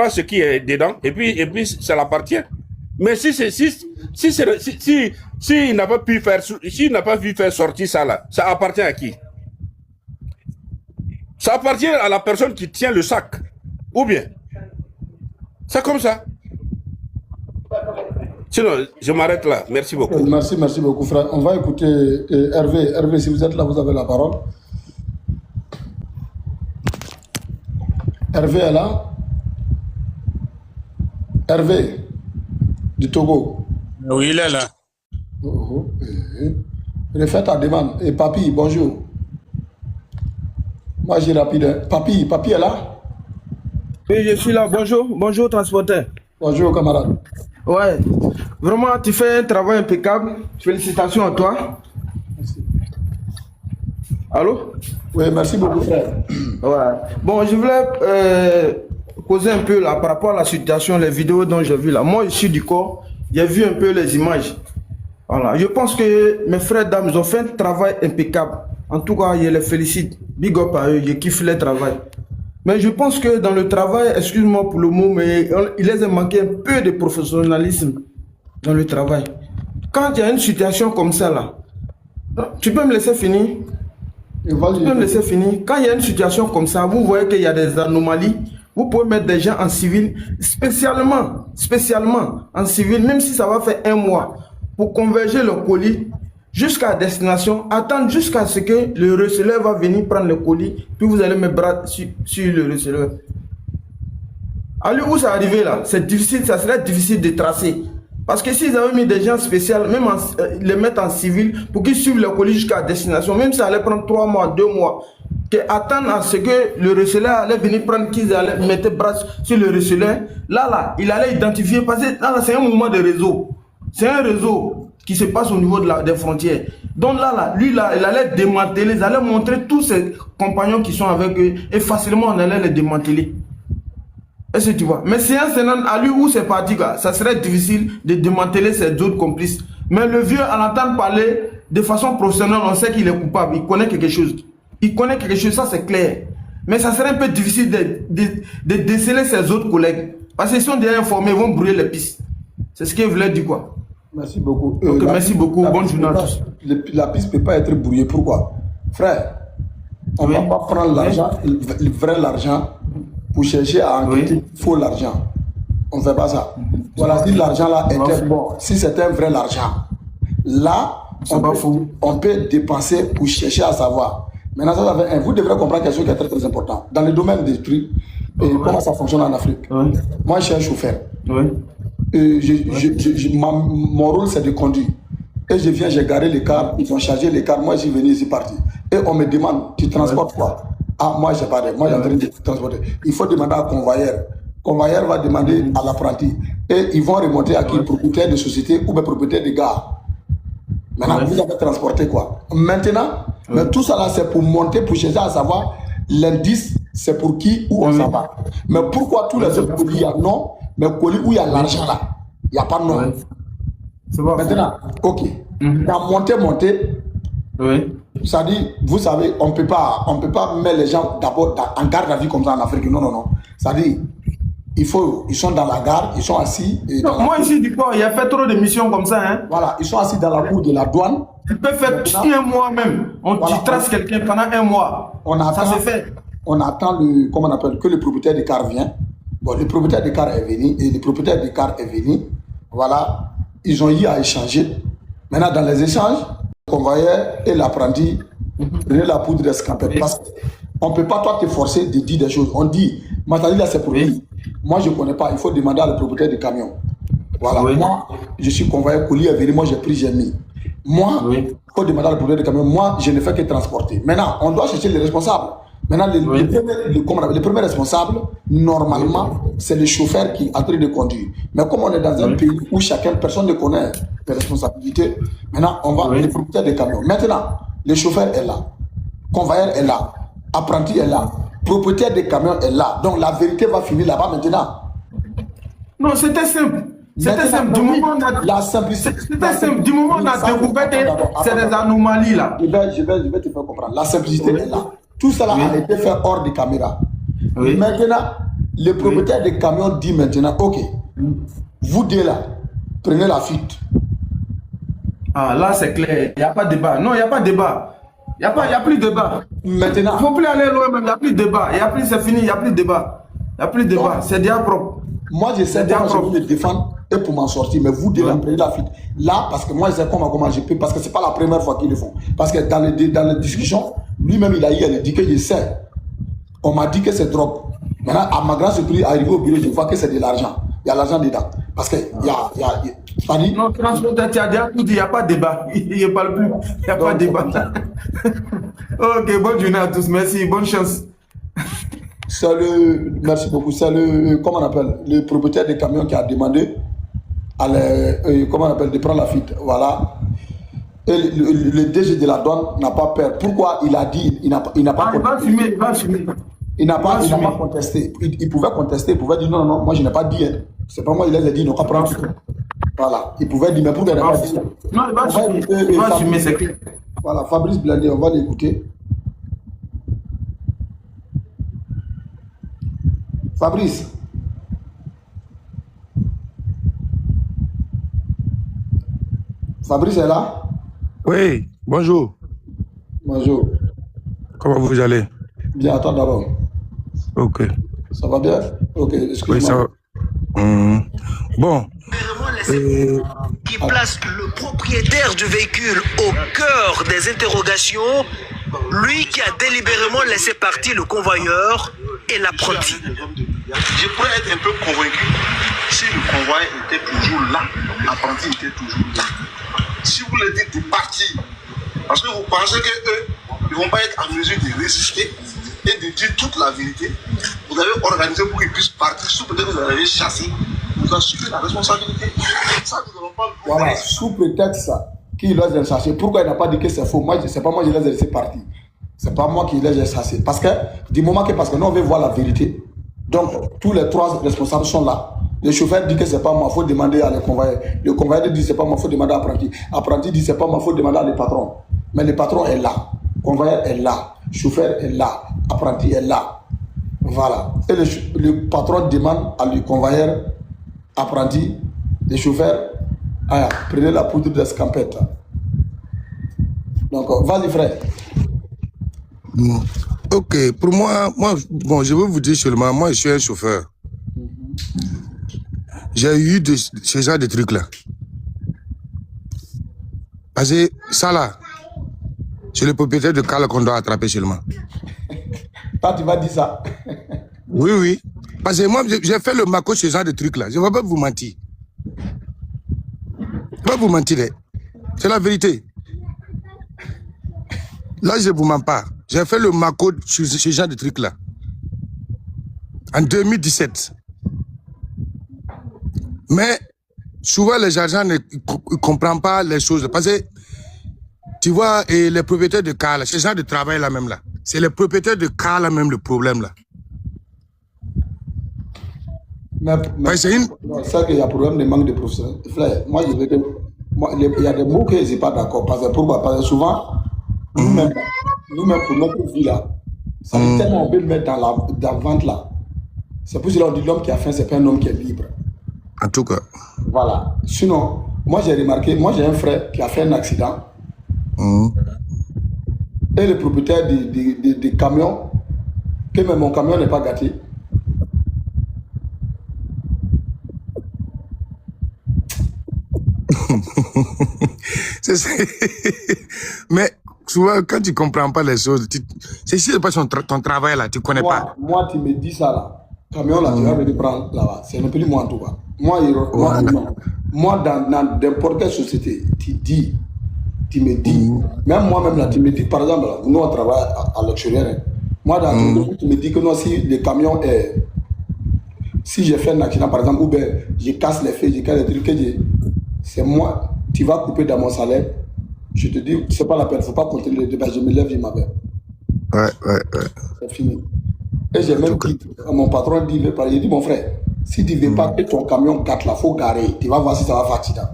ce qui est dedans et puis ça l'appartient. Mais s'il n'a pas pu faire sortir ça là, ça appartient à qui? Ça appartient à la personne qui tient le sac. Ou bien, c'est comme ça. Sinon, je m'arrête là. Merci beaucoup. Merci beaucoup, frère. On va écouter Hervé. Hervé, si vous êtes là, vous avez la parole. Hervé est là. Hervé, du Togo. Oui, il est là. Refais ta demande. Et Papi, bonjour. Moi, j'ai rapide. Papi est là? Oui, je suis là. Bonjour, transporteur. Bonjour, camarade. Ouais, vraiment, tu fais un travail impeccable. Félicitations à toi. Merci. Allô? Oui, merci beaucoup, frère. Ouais. Bon, je voulais causer un peu là par rapport à la situation, les vidéos dont j'ai vu là. Moi, je suis du corps, j'ai vu un peu les images. Voilà. Je pense que mes frères dames, ils ont fait un travail impeccable. En tout cas, je les félicite. Big up à eux, je kiffe leur travail. Mais je pense que dans le travail, excuse-moi pour le mot, mais il les a manqué un peu de professionnalisme dans le travail. Quand il y a une situation comme ça là, tu peux me laisser finir? Tu peux me laisser finir? Quand il y a une situation comme ça, vous voyez qu'il y a des anomalies, vous pouvez mettre des gens en civil, spécialement en civil, même si ça va faire 1 mois, pour converger le colis jusqu'à destination, attendre jusqu'à ce que le receleur va venir prendre le colis, puis vous allez mettre bras sur le receleur. À lui où ça arrivé là, c'est difficile, ça serait difficile de tracer. Parce que s'ils avaient mis des gens spéciaux, même les mettre en civil, pour qu'ils suivent le colis jusqu'à destination, même si ça allait prendre 3 mois, 2 mois, attendre à ce que le receleur allait venir prendre, qu'ils allaient mettre bras sur le receleur, là, il allait identifier, parce que là, c'est un mouvement de réseau. C'est un réseau qui se passe au niveau des frontières. Donc lui, il allait démanteler, il allait montrer tous ses compagnons qui sont avec eux, et facilement, on allait les démanteler. Est-ce que tu vois? Mais c'est à lui où c'est parti, ça serait difficile de démanteler ses autres complices. Mais le vieux, en entendant parler de façon professionnelle, on sait qu'il est coupable, il connaît quelque chose. Il connaît quelque chose, ça c'est clair. Mais ça serait un peu difficile de déceler ses autres collègues. Parce qu'ils sont déjà informés, ils vont brûler les pistes. C'est ce qu'il voulait dire, quoi. Merci beaucoup. Donc, merci beaucoup, bonne journée à tous. La piste ne peut pas être brouillée. Pourquoi? Frère, on ne va pas prendre l'argent, le vrai l'argent, pour chercher à enquêter faux l'argent. On ne fait pas ça. Voilà, si l'argent là était bon, si c'était un vrai l'argent, là, on peut dépenser pour chercher à savoir. Maintenant, vous devrez comprendre quelque chose qui est très très important. Dans le domaine des trucs, comment ça fonctionne en Afrique. Moi, je suis un chauffeur. Mon rôle, c'est de conduire. Et je viens, j'ai garé les cars, ils ont chargé les cars, moi, je suis venu ici parti. Et on me demande, tu transportes quoi? Ah, moi, j'ai pas de. Moi, j'ai en train de transporter. Il faut demander à convoyeur. Convoyeur va demander à l'apprenti. Et ils vont remonter à qui? Propriétaire de société ou bien propriétaire de gare. Maintenant, vous avez transporté quoi? Maintenant, mais tout ça là, c'est pour monter, pour chercher à savoir l'indice, c'est pour qui, où on s'en va. Mais pourquoi tous les autres colis, il y a non, mais colis où il y a l'argent là, il n'y a pas de nom. Maintenant, ok. Dans monter, ça dit, vous savez, on peut pas mettre les gens d'abord en garde à vue comme ça en Afrique. Non. Ça dit, ils sont dans la gare, ils sont assis. Moi ici, du coup, il y a fait trop de missions comme ça. Hein. Voilà, ils sont assis dans la cour de la douane. Tu peux faire 1 mois même. Tu traces quelqu'un pendant 1 mois. Ça se fait. On attend comment on appelle, que le propriétaire de car vient. Bon, le propriétaire de car est venu, et le propriétaire de car est venu. Voilà, ils ont eu à échanger. Maintenant, dans les échanges, le convoyeur et l'apprenti prenaient la poudre d'escampette. Parce qu'on ne peut pas, toi, te forcer de dire des choses. On dit, Matali, là, c'est pour lui. Moi, je ne connais pas. Il faut demander à le propriétaire du camion. Voilà, moi, je suis convoyeur, colis est venu, moi, j'ai pris, j'ai mis. Moi, il faut demander à le propriétaire du camion. Moi, je ne fais que transporter. Maintenant, on doit chercher les responsables. Maintenant, le premier responsable, normalement, c'est le chauffeur qui est en train de conduire. Mais comme on est dans un pays où personne ne connaît les responsabilités, maintenant, on va le propriétaire des camions. Maintenant, le chauffeur est là, convoyeur est là, apprenti est là, propriétaire des camions est là. Donc, la vérité va finir là-bas maintenant. Non, c'était simple. C'était simple. Du moment où on a... La simplicité. C'était simple. Du moment où on a découvert que c'est des anomalies là. Je vais te faire comprendre. La simplicité est là. Tout cela a été fait hors de caméra. Maintenant, le propriétaire des camions dit maintenant, ok, vous deux là, prenez la fuite. Ah, là c'est clair, il n'y a pas de débat. Non, il n'y a pas de débat. Il n'y a plus de débat. Maintenant. Il ne faut plus aller loin même, il n'y a plus de débat. C'est fini, il n'y a plus de débat. Il n'y a plus de débat, c'est déjà propre. Moi, j'essaie de me défendre et pour m'en sortir, mais vous devez prendre la fuite. Là, parce que moi, je sais comment je peux, parce que ce n'est pas la première fois qu'ils le font. Parce que dans les discussions, lui-même, il a dit que je sais. On m'a dit que c'est drogue. Maintenant, à ma grande surprise, arrivé au bureau, je vois que c'est de l'argent. Il y a l'argent dedans. Parce que il y a non, transporteur, tu as déjà tout dit, il n'y a pas de débat. Il ne parle plus. Il n'y a pas de débat. Ok, bonne journée à tous. Merci, bonne chance. Merci beaucoup. C'est comment on appelle, le propriétaire des camions qui a demandé de prendre la fuite. Voilà. Et le DG de la douane n'a pas peur. Pourquoi il a dit, il n'a pas contesté. Il n'a pas contesté. Il pouvait contester, il pouvait dire non, moi je n'ai pas dit. C'est pas moi, il les a dit, non, apprends. Voilà. Il pouvait dire, mais pourquoi il n'a pas dit ça? Non, il va assumer, c'est clair. Voilà, Fabrice Blindé, on va l'écouter. Fabrice. Fabrice est là? Oui, bonjour. Bonjour. Comment vous allez? Bien, attends d'abord. Ok. Ça va bien? Ok, excuse-moi. Oui, ça va. Bon. Qui place le propriétaire du véhicule au cœur des interrogations, lui qui a délibérément laissé partir le convoyeur et l'apprenti. Je pourrais être un peu convaincu si le convoi était toujours là, l'apprenti était toujours là. Si vous le dites de partir, parce que vous pensez qu'eux ne vont pas être en mesure de résister et de dire toute la vérité, vous avez organisé pour qu'ils puissent partir, sous peut-être que vous avez chassé, vous assumez la responsabilité. Ça, nous n'allons pas le Voilà, sous prétexte qu'il les a chassés. Pourquoi il n'a pas dit que c'est faux? Moi, c'est pas moi qui les ai laissés partir. C'est pas moi qui les ai chassés. Parce que, du moment que, parce que nous, on veut voir la vérité. Donc, tous les trois responsables sont là. Le chauffeur dit que c'est pas moi, il faut demander à le convoyeur. Le convoyeur dit c'est pas moi, il faut demander à l'apprenti. L'apprenti dit c'est pas moi, il faut demander à le patron. Mais le patron est là. Le convoyeur est là. Le chauffeur est là. L'apprenti est là. Voilà. Et le patron demande à le convoyeur, apprenti, le chauffeur, prenez la poudre d'escampette. Donc, vas-y frère. Ok, pour moi, bon, je veux vous dire seulement, moi je suis un chauffeur. J'ai eu ce genre de trucs là. Parce que ça là, c'est le propriétaire de car qu'on doit attraper seulement. Toi, tu vas dire ça. Oui. Parce que moi, j'ai fait le maco ce genre de trucs là. Je ne vais pas vous mentir. Je ne vais pas vous mentir. C'est la vérité. Là, je ne vous mens pas. J'ai fait le maco sur ce genre de trucs là. En 2017. Mais souvent, les agents ne comprennent pas les choses. Parce que, tu vois, et les propriétaires de car, ce genre de travail là même là, c'est les propriétaires de car là même le problème là. Mais c'est ça qu'il y a un problème de manque de professionnels. Frère, moi, je veux que, il y a des mots que je ne suis pas d'accord. Parce que pourquoi? Parce que souvent, nous-mêmes, pour notre vie là, ça veut tellement bien mettre dans la vente là. C'est pour cela qu'on dit l'homme qui a faim, c'est pas un homme qui est libre. En tout cas. Voilà. Sinon, moi j'ai remarqué, moi j'ai un frère qui a fait un accident. Et le propriétaire des camions, que même mon camion n'est pas gâté. Mais souvent, quand tu ne comprends pas les choses, c'est si c'est pas ton travail là, tu ne connais pas. Moi, tu me dis ça là. Camion là, tu vas venir prendre là-bas. C'est un peu moi en tout cas. Moi, dans n'importe quelle société, tu me dis, même moi-même là, tu me dis, par exemple, là, nous on travaille à l'extérieur. Hein. Moi, dans tu me dis que non, si le camion est. Si j'ai fait un accident, par exemple, ou bien je casse les feux, je casse les trucs, c'est moi, tu vas couper dans mon salaire. Je te dis, c'est pas la peine, il ne faut pas continuer le débat. Je me lève, je m'appelle. Ouais. C'est fini. Et j'ai même dit, mon patron dit, il dit, mon frère, si tu ne veux pas que ton camion gâte là, il faut garer. Tu vas voir si ça va faire accident.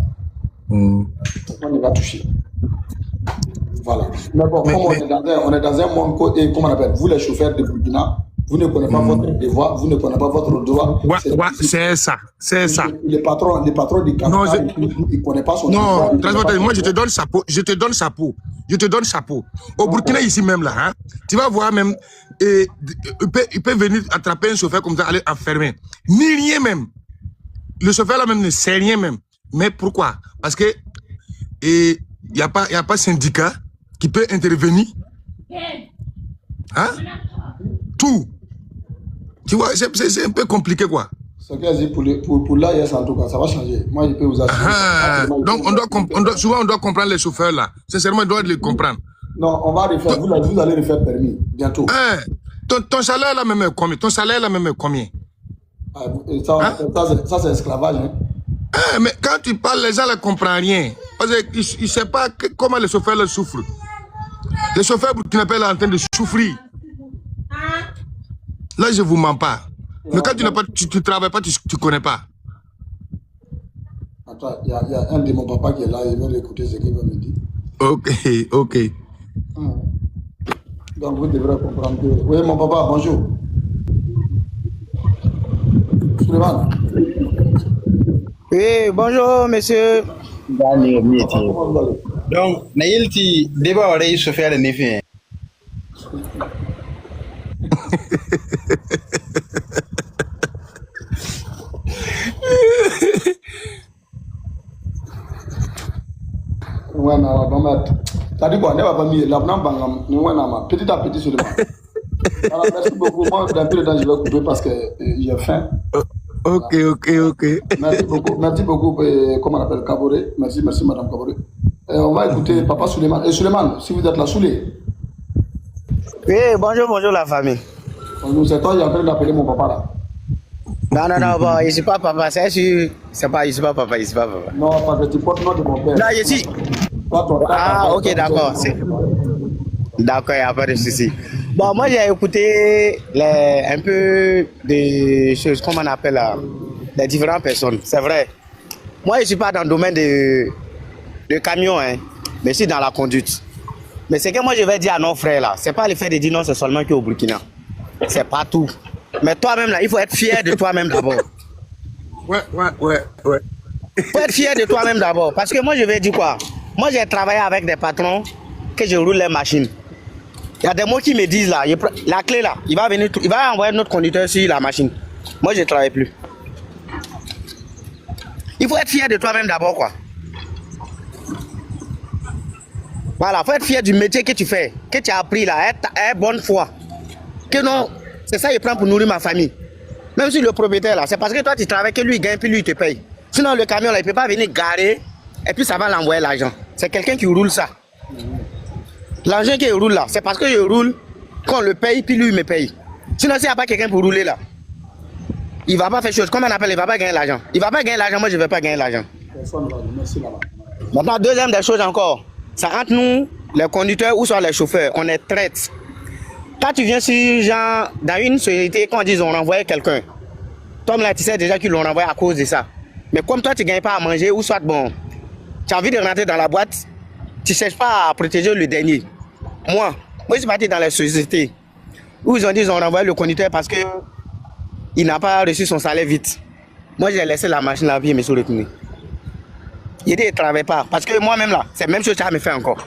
On va toucher. Voilà. Mais bon, comme on est dans un monde, comment on appelle, vous les chauffeurs de Burkina, vous ne connaissez pas votre devoir, vous ne connaissez pas votre droit. C'est ça. Les patrons du camion, ils ne connaissent pas son droit. Non, transporteur, moi je te donne chapeau. Au Burkina, ici même là, hein, tu vas voir même, il peut venir attraper un chauffeur comme ça, aller enfermer. Ni rien même. Le chauffeur là même ne sait rien même. Mais pourquoi? Parce que il n'y a pas syndicat qui peut intervenir. Hein? Tout. Tu vois, c'est un peu compliqué quoi. Ce que je dis pour l'AIS en tout cas, ça va changer. Moi, je peux vous assurer. Donc, souvent, on doit comprendre les chauffeurs là. Sincèrement, on doit les comprendre. Non, on va refaire. Vous allez refaire permis bientôt. Ton salaire là même est combien? Ça, c'est esclavage. Hein? Mais quand tu parles, les gens ne comprennent rien. Parce qu'ils ne savent pas comment les chauffeurs souffrent. Les chauffeurs burkinabés sont en train de souffrir. Là, je ne vous mens pas. Mais quand tu ne travailles pas, tu ne connais pas. Attends, il y a un de mon papa qui est là, il veut écouter ce qu'il va me dire. Ok. Donc vous devrez comprendre que... Oui, mon papa, bonjour. Suleiman. Oui, bonjour, monsieur. Donc, Naïlti, débat aurait eu se faire un effet. Ouais, t'as dit quoi? Ne va pas mis la petit à petit sur le banc. Alors, merci beaucoup. Moi, d'un peu de temps, je vais couper parce que j'ai faim. Ok. Merci beaucoup, comment on appelle, Kaboré. Merci, madame Kaboré. On va écouter papa Suleiman. Et Suleiman, si vous êtes là, Soulé. Oui, bonjour la famille. C'est toi qui es en train d'appeler mon papa là. Non, bon, je suis pas papa, je suis pas papa. Non, parce que tu portes le nom de mon père. Non, je suis. Ah, ok, d'accord. D'accord, il n'y a pas de souci. Bon, moi, j'ai écouté un peu des choses, comment on appelle là, les différentes personnes. C'est vrai. Moi, je ne suis pas dans le domaine de camion, hein, mais je suis dans la conduite. Mais ce que moi, je vais dire à nos frères là, ce n'est pas le fait de dire non, c'est seulement qu'au Burkina. C'est pas tout. Mais toi-même là, il faut être fier de toi-même d'abord. Ouais. Il faut être fier de toi-même d'abord. Parce que moi, je vais dire quoi? Moi, j'ai travaillé avec des patrons que je roule les machines. Il y a des mots qui me disent là, la clé là, il va envoyer notre conducteur sur la machine. Moi, je ne travaille plus. Il faut être fier de toi-même d'abord, quoi. Voilà, il faut être fier du métier que tu fais, que tu as appris là, être bonne foi. Que non, c'est ça qu'il prend pour nourrir ma famille. Même si le propriétaire là, c'est parce que toi tu travailles que lui il gagne puis lui il te paye. Sinon le camion là, il ne peut pas venir garer et puis ça va l'envoyer l'argent. C'est quelqu'un qui roule ça. L'argent qu'il roule là, c'est parce que je roule, qu'on le paye puis lui il me paye. Sinon s'il n'y a pas quelqu'un pour rouler là, il ne va pas faire chose. Comment on appelle, il ne va pas gagner l'argent. Il ne va pas gagner l'argent, moi je ne vais pas gagner l'argent. Maintenant, deuxième des choses encore, ça entre nous, les conducteurs ou soit les chauffeurs, on est traite. Quand tu viens sur genre, dans une société, quand on dit on renvoie quelqu'un, toi là tu sais déjà qu'ils l'ont renvoyé à cause de ça. Mais comme toi tu ne gagnes pas à manger, ou soit bon, tu as envie de rentrer dans la boîte, tu ne cherches pas à protéger le dernier. Moi je suis parti dans les sociétés où ils ont dit qu'ils ont renvoyé le conducteur parce qu'il n'a pas reçu son salaire vite. Moi j'ai laissé la machine là, puis je me suis retourné. Il dit il ne travaille pas. Parce que moi-même là, c'est la même chose que ça me fait encore.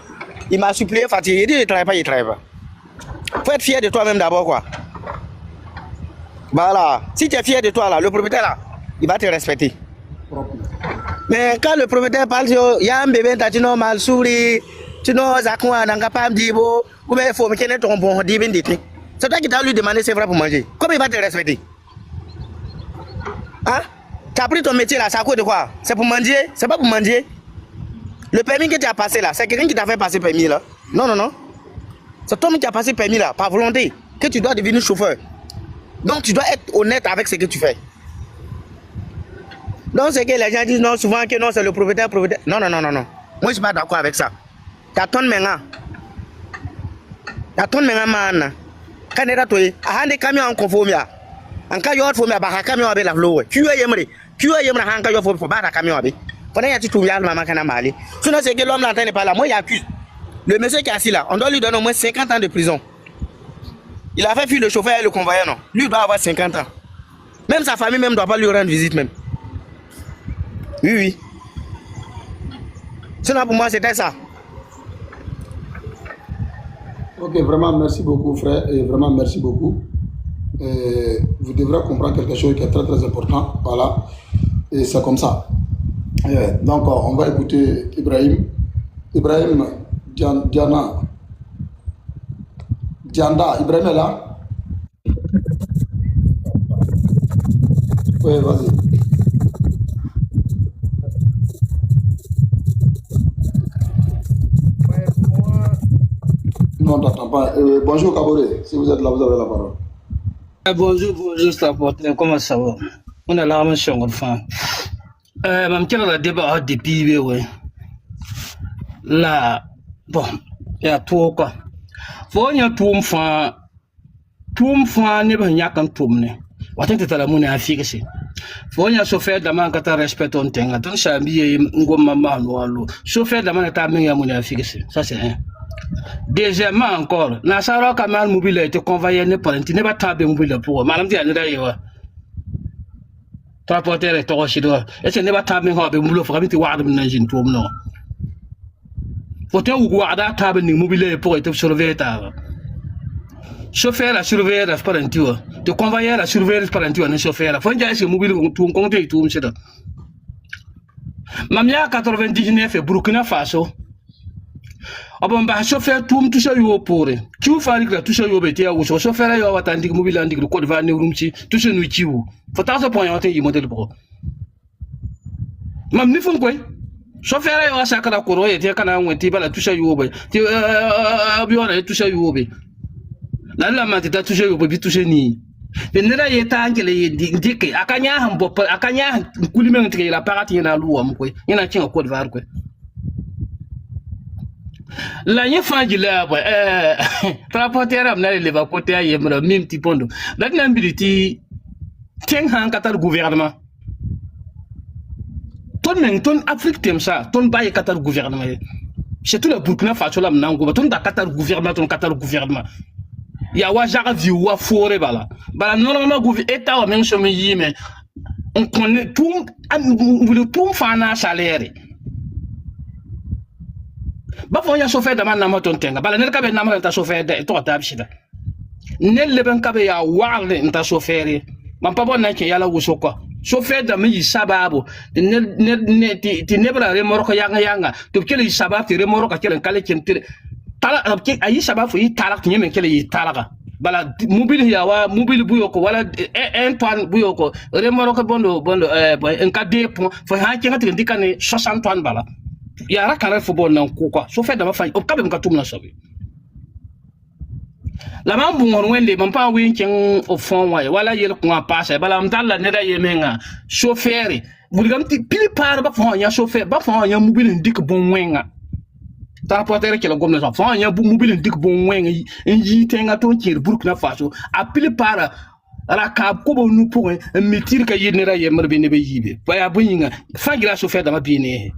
Il m'a supplié, fatigué, il dit il ne travaille pas, il ne travaille pas. Faut être fier de toi-même d'abord, quoi. Voilà. Si tu es fier de toi, là, le propriétaire, là, il va te respecter. Mais quand le propriétaire parle, il y a un bébé, tu n'as mal souri, tu n'as pas dit, il faut me ton bon c'est toi qui t'as lui demandé c'est vrai pour manger. Comment il va te respecter? Hein? Tu as pris ton métier, là, c'est à cause de quoi? C'est pour manger? C'est pas pour manger. Le permis que tu as passé, là, c'est quelqu'un qui t'a fait passer le permis, là? Non. C'est toi qui as passé le permis là, par volonté, que tu dois devenir chauffeur. Donc tu dois être honnête avec ce que tu fais. Donc c'est que les gens disent non, souvent que non, c'est le propriétaire. Non. Moi je ne suis pas d'accord avec ça. Tu as ton menga. Man. Quand tu es là, tu as des camions en conformia. En cas où il faut un camion avec la floue. Tu es yemri. Un camion pour battre un camion avec. Pendant que tu trouves maman qui a mal. Sinon c'est que l'homme n'entend pas là. Moi il accuse. Le monsieur qui est assis là, on doit lui donner au moins 50 ans de prison. Il a fait fuir le chauffeur et le convoyeur, non. Lui doit avoir 50 ans. Même sa famille même ne doit pas lui rendre visite même. Oui. Sinon pour moi c'était ça. Ok, vraiment merci beaucoup frère, et vraiment merci beaucoup. Vous devrez comprendre quelque chose qui est très très important, voilà. Et c'est comme ça. Donc on va écouter Ibrahim. Dianda, Ibrahim est là? Oui, vas-y. Non, t'attends pas. Bonjour Kaboré, si vous êtes là, vous avez la parole. Bonjour, Stapote, comment ça va? On est là, monsieur Godfin. Mam kela la débat depuis, ouais. Là, bon, il y a tout quoi. Faut y a tout me faire ne ben y a quand tout me. Watin te la monnaie à fixer. Faut y a chauffeur de man kata respect on tenga. Ton chambi ngoma mano alo. Chauffeur de man ta men ya monnaie à fixer. Ça c'est un. Deuxièmement encore, na sara kamal mobile était convoyé ne parenti ne ba tabe mobile pour. Madame dit ane d'ailleurs. Transporteur est trop chido. Et ce n'est pas tabe ho be mulo faut habiter wa de nanjin tout non. Faut te guarda tabe ni mobile pour être surveillé ta. Chauffeur à surveiller la parenti wa. Te convoyeur à surveiller parenti wa ne chauffeur. Faut nja ce mobile tout compte tout monsieur. Mamia 99 et Burkina Faso. Abon ba chauffeur tout touche yo pore. Tu fari que touche yo bete ya wo chauffeur yo watandi mobile andi ko de va ne rumchi touche nu chiwu. Faut ta point on te y modèle pro. Mam ni fon koy. Chauffeur yo asa kala ko roye te kana won ti bala touche yo be. Ti abion na touche yo be. La ma te ta touche yo be touche ni. Le nera yeta angele yedike akanya hambo akanya kulime ngite la parati na luwa mkoy. Ina chinga ko de va ko. La nye fanji la boy transporteur am na le va côté ay yemra même ti pondo la na mbiti teng han katar gouvernement ton Afrique tem ça ton baye katar gouvernement c'est tout le Burkina Faso la nango ton da katar gouvernement ya wa jara vi wa foré bala normalement état wa même chemin yi mais on connaît tout tout fana salaire. Ba fo ya chauffeur de man na moto tenga bala ne ka be na ma ta chauffeur de to ta bishida ne le ben ka be ya warle nta chauffeur man pa bon na ke yala wuso ko chauffeur de mi sababu ne ti ne bra re moro ko yanga to kele sababu ti re moro ka kele kale kentir tala ke ayi sababu yi tala ti nyeme kele yi tala bala mobile ya wa mobile buyo ko wala un tonne buyo ko re moro ko bondo en ka 2 points fo ha ke ngati ndikane 60 tonnes bala yara kare football nan ko quoi so fait dama fay o kabe mkatum na sobi la mambu ngon wende mampa winken au fond wa wala yel ko passe bala mdalla ne da yemenga chauffeur bulgam ti pili par ba fon ya chauffeur ba fon ya mobile ndik bon wenga transporteur ke la gomna so fon ya mobile ndik bon wenga yi tenga ton kir Burkina Faso a pili par raka ko bo nu pour metir ka yinera yemre be ne be yibe ba ya bunyinga fagira chauffeur dama bine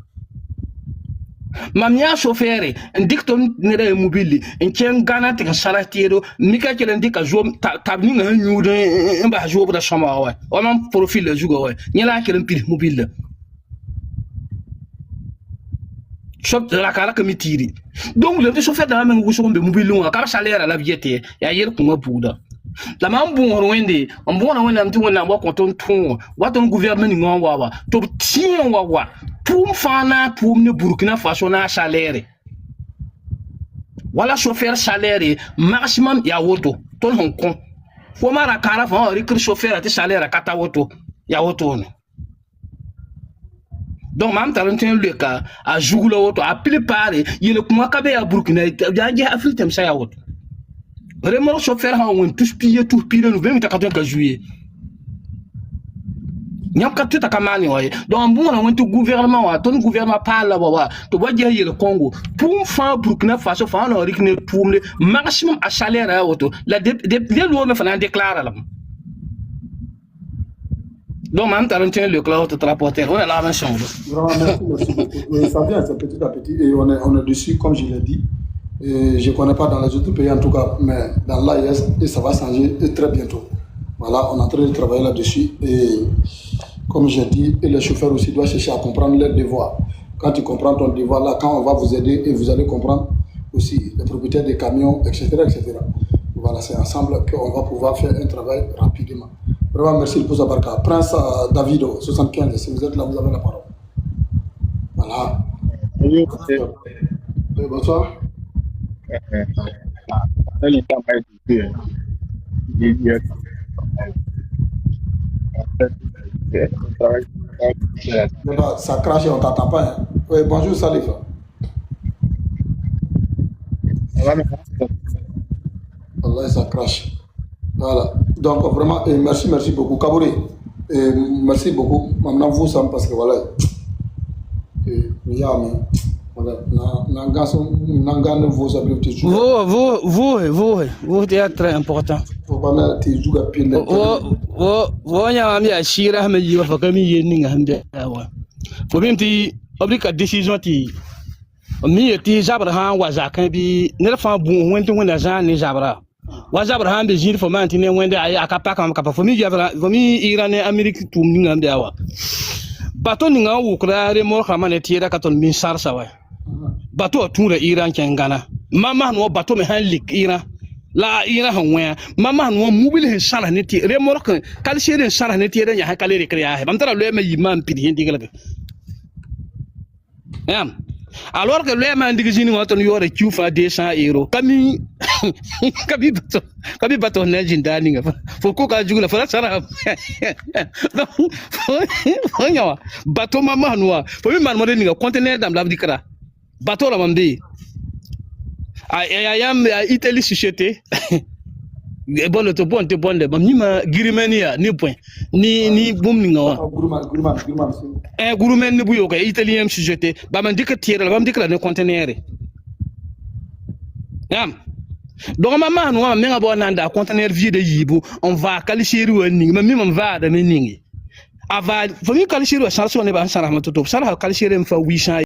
mamia chauffeur ndikton nere mobile en gana te salatero mika kelen dika zo tabni nga nyude mba zo bra sama wa on profil le jugo wa nyala kelen pil mobile shop la kala ka mitiri donc le chauffeur da men wuso be mobile wa ka salaire la biete ya yer ko mabuda la mam bon wende on bon wende am tu wona wa konton ton wa ton gouvernement ni wa to tien wa pour fana pour ne Burkina Faso na salaire wala chauffeur salaire maximum ya woto ton Hong Kong fo mara kara fa recruter chauffeur ati salaire kata woto ya woto no donc mam talentin le cas a jugula woto a préparer yele kuma kabe ya Burkina ya Afrique tem sa ya woto vraiment chauffeur ha won tous piller nous même ta 14 juillet nyam ka tuta kamani waye donc bon on to gouvernement wa ton gouvernement parle wa to boje yele Congo pour fa Burkina Faso fa on rikne pour le maximum à salaire à auto la de loi me fa déclare là donc même talentien le cloud transporteur on est la même chose vraiment merci beaucoup ça vient c'est petit à petit et on est dessus comme je l'ai dit. Et je ne connais pas dans les autres pays en tout cas, mais dans l'AIS, et ça va changer très bientôt. Voilà, on est en train de travailler là-dessus. Et comme j'ai dit, et les chauffeurs aussi doivent chercher à comprendre leurs devoirs. Quand tu comprends ton devoir là, quand on va vous aider et vous allez comprendre aussi les propriétaires des camions, etc. etc. Voilà, c'est ensemble qu'on va pouvoir faire un travail rapidement. Vraiment, merci pour ça, Barca. Prince Davido, 75, si vous êtes là, vous avez la parole. Voilà. Bonsoir. Ça crache et on t'entend pas. Hein. Oui, bonjour Salif. Allah, ça crache. Voilà. Donc vraiment, merci beaucoup. Kabouri, Merci beaucoup. Maintenant, vous, ça parce que voilà. Vous êtes très important. Vous avez un chira, mais il va comme il faut même ti oblique décision ti mi ti Abraham was a can be never found when to win a zan is Abra. Was Abraham the gene for mountain when they are a for me, Iran, America to Ningandawa. Batoning out create more humanity that can be Sarsawa. Bato to the Iran can Ghana. Mama no bato me handlik Iran. La Iran where Mama no mobile his sanity, remorque, calcium and sanity, and Yakali Krea. I'm telling you, man, pity. Alors que le man digizini waton yore chufa 200 €. Kami bato nejin dani nga. Foko ka jugula fara sara. Fonyawa bato mama noa. Fo mi man modeni nga conteneur dam la dikra. Bato la mamdi. Ayam Italie société. Bon le to bon te bon de bam ni ma girimania ni point ni boum ni nga gourmet ni buyo ko italien sujeté ba man dik tirer ba man dik la ne conteneur yam donc maman no me nga bo nanda conteneur vide yibu on va qualifier wani ma mi man va da me ningi ava fo mi qualifier wa sarso ne ba sarama to sarha qualifier me fa 800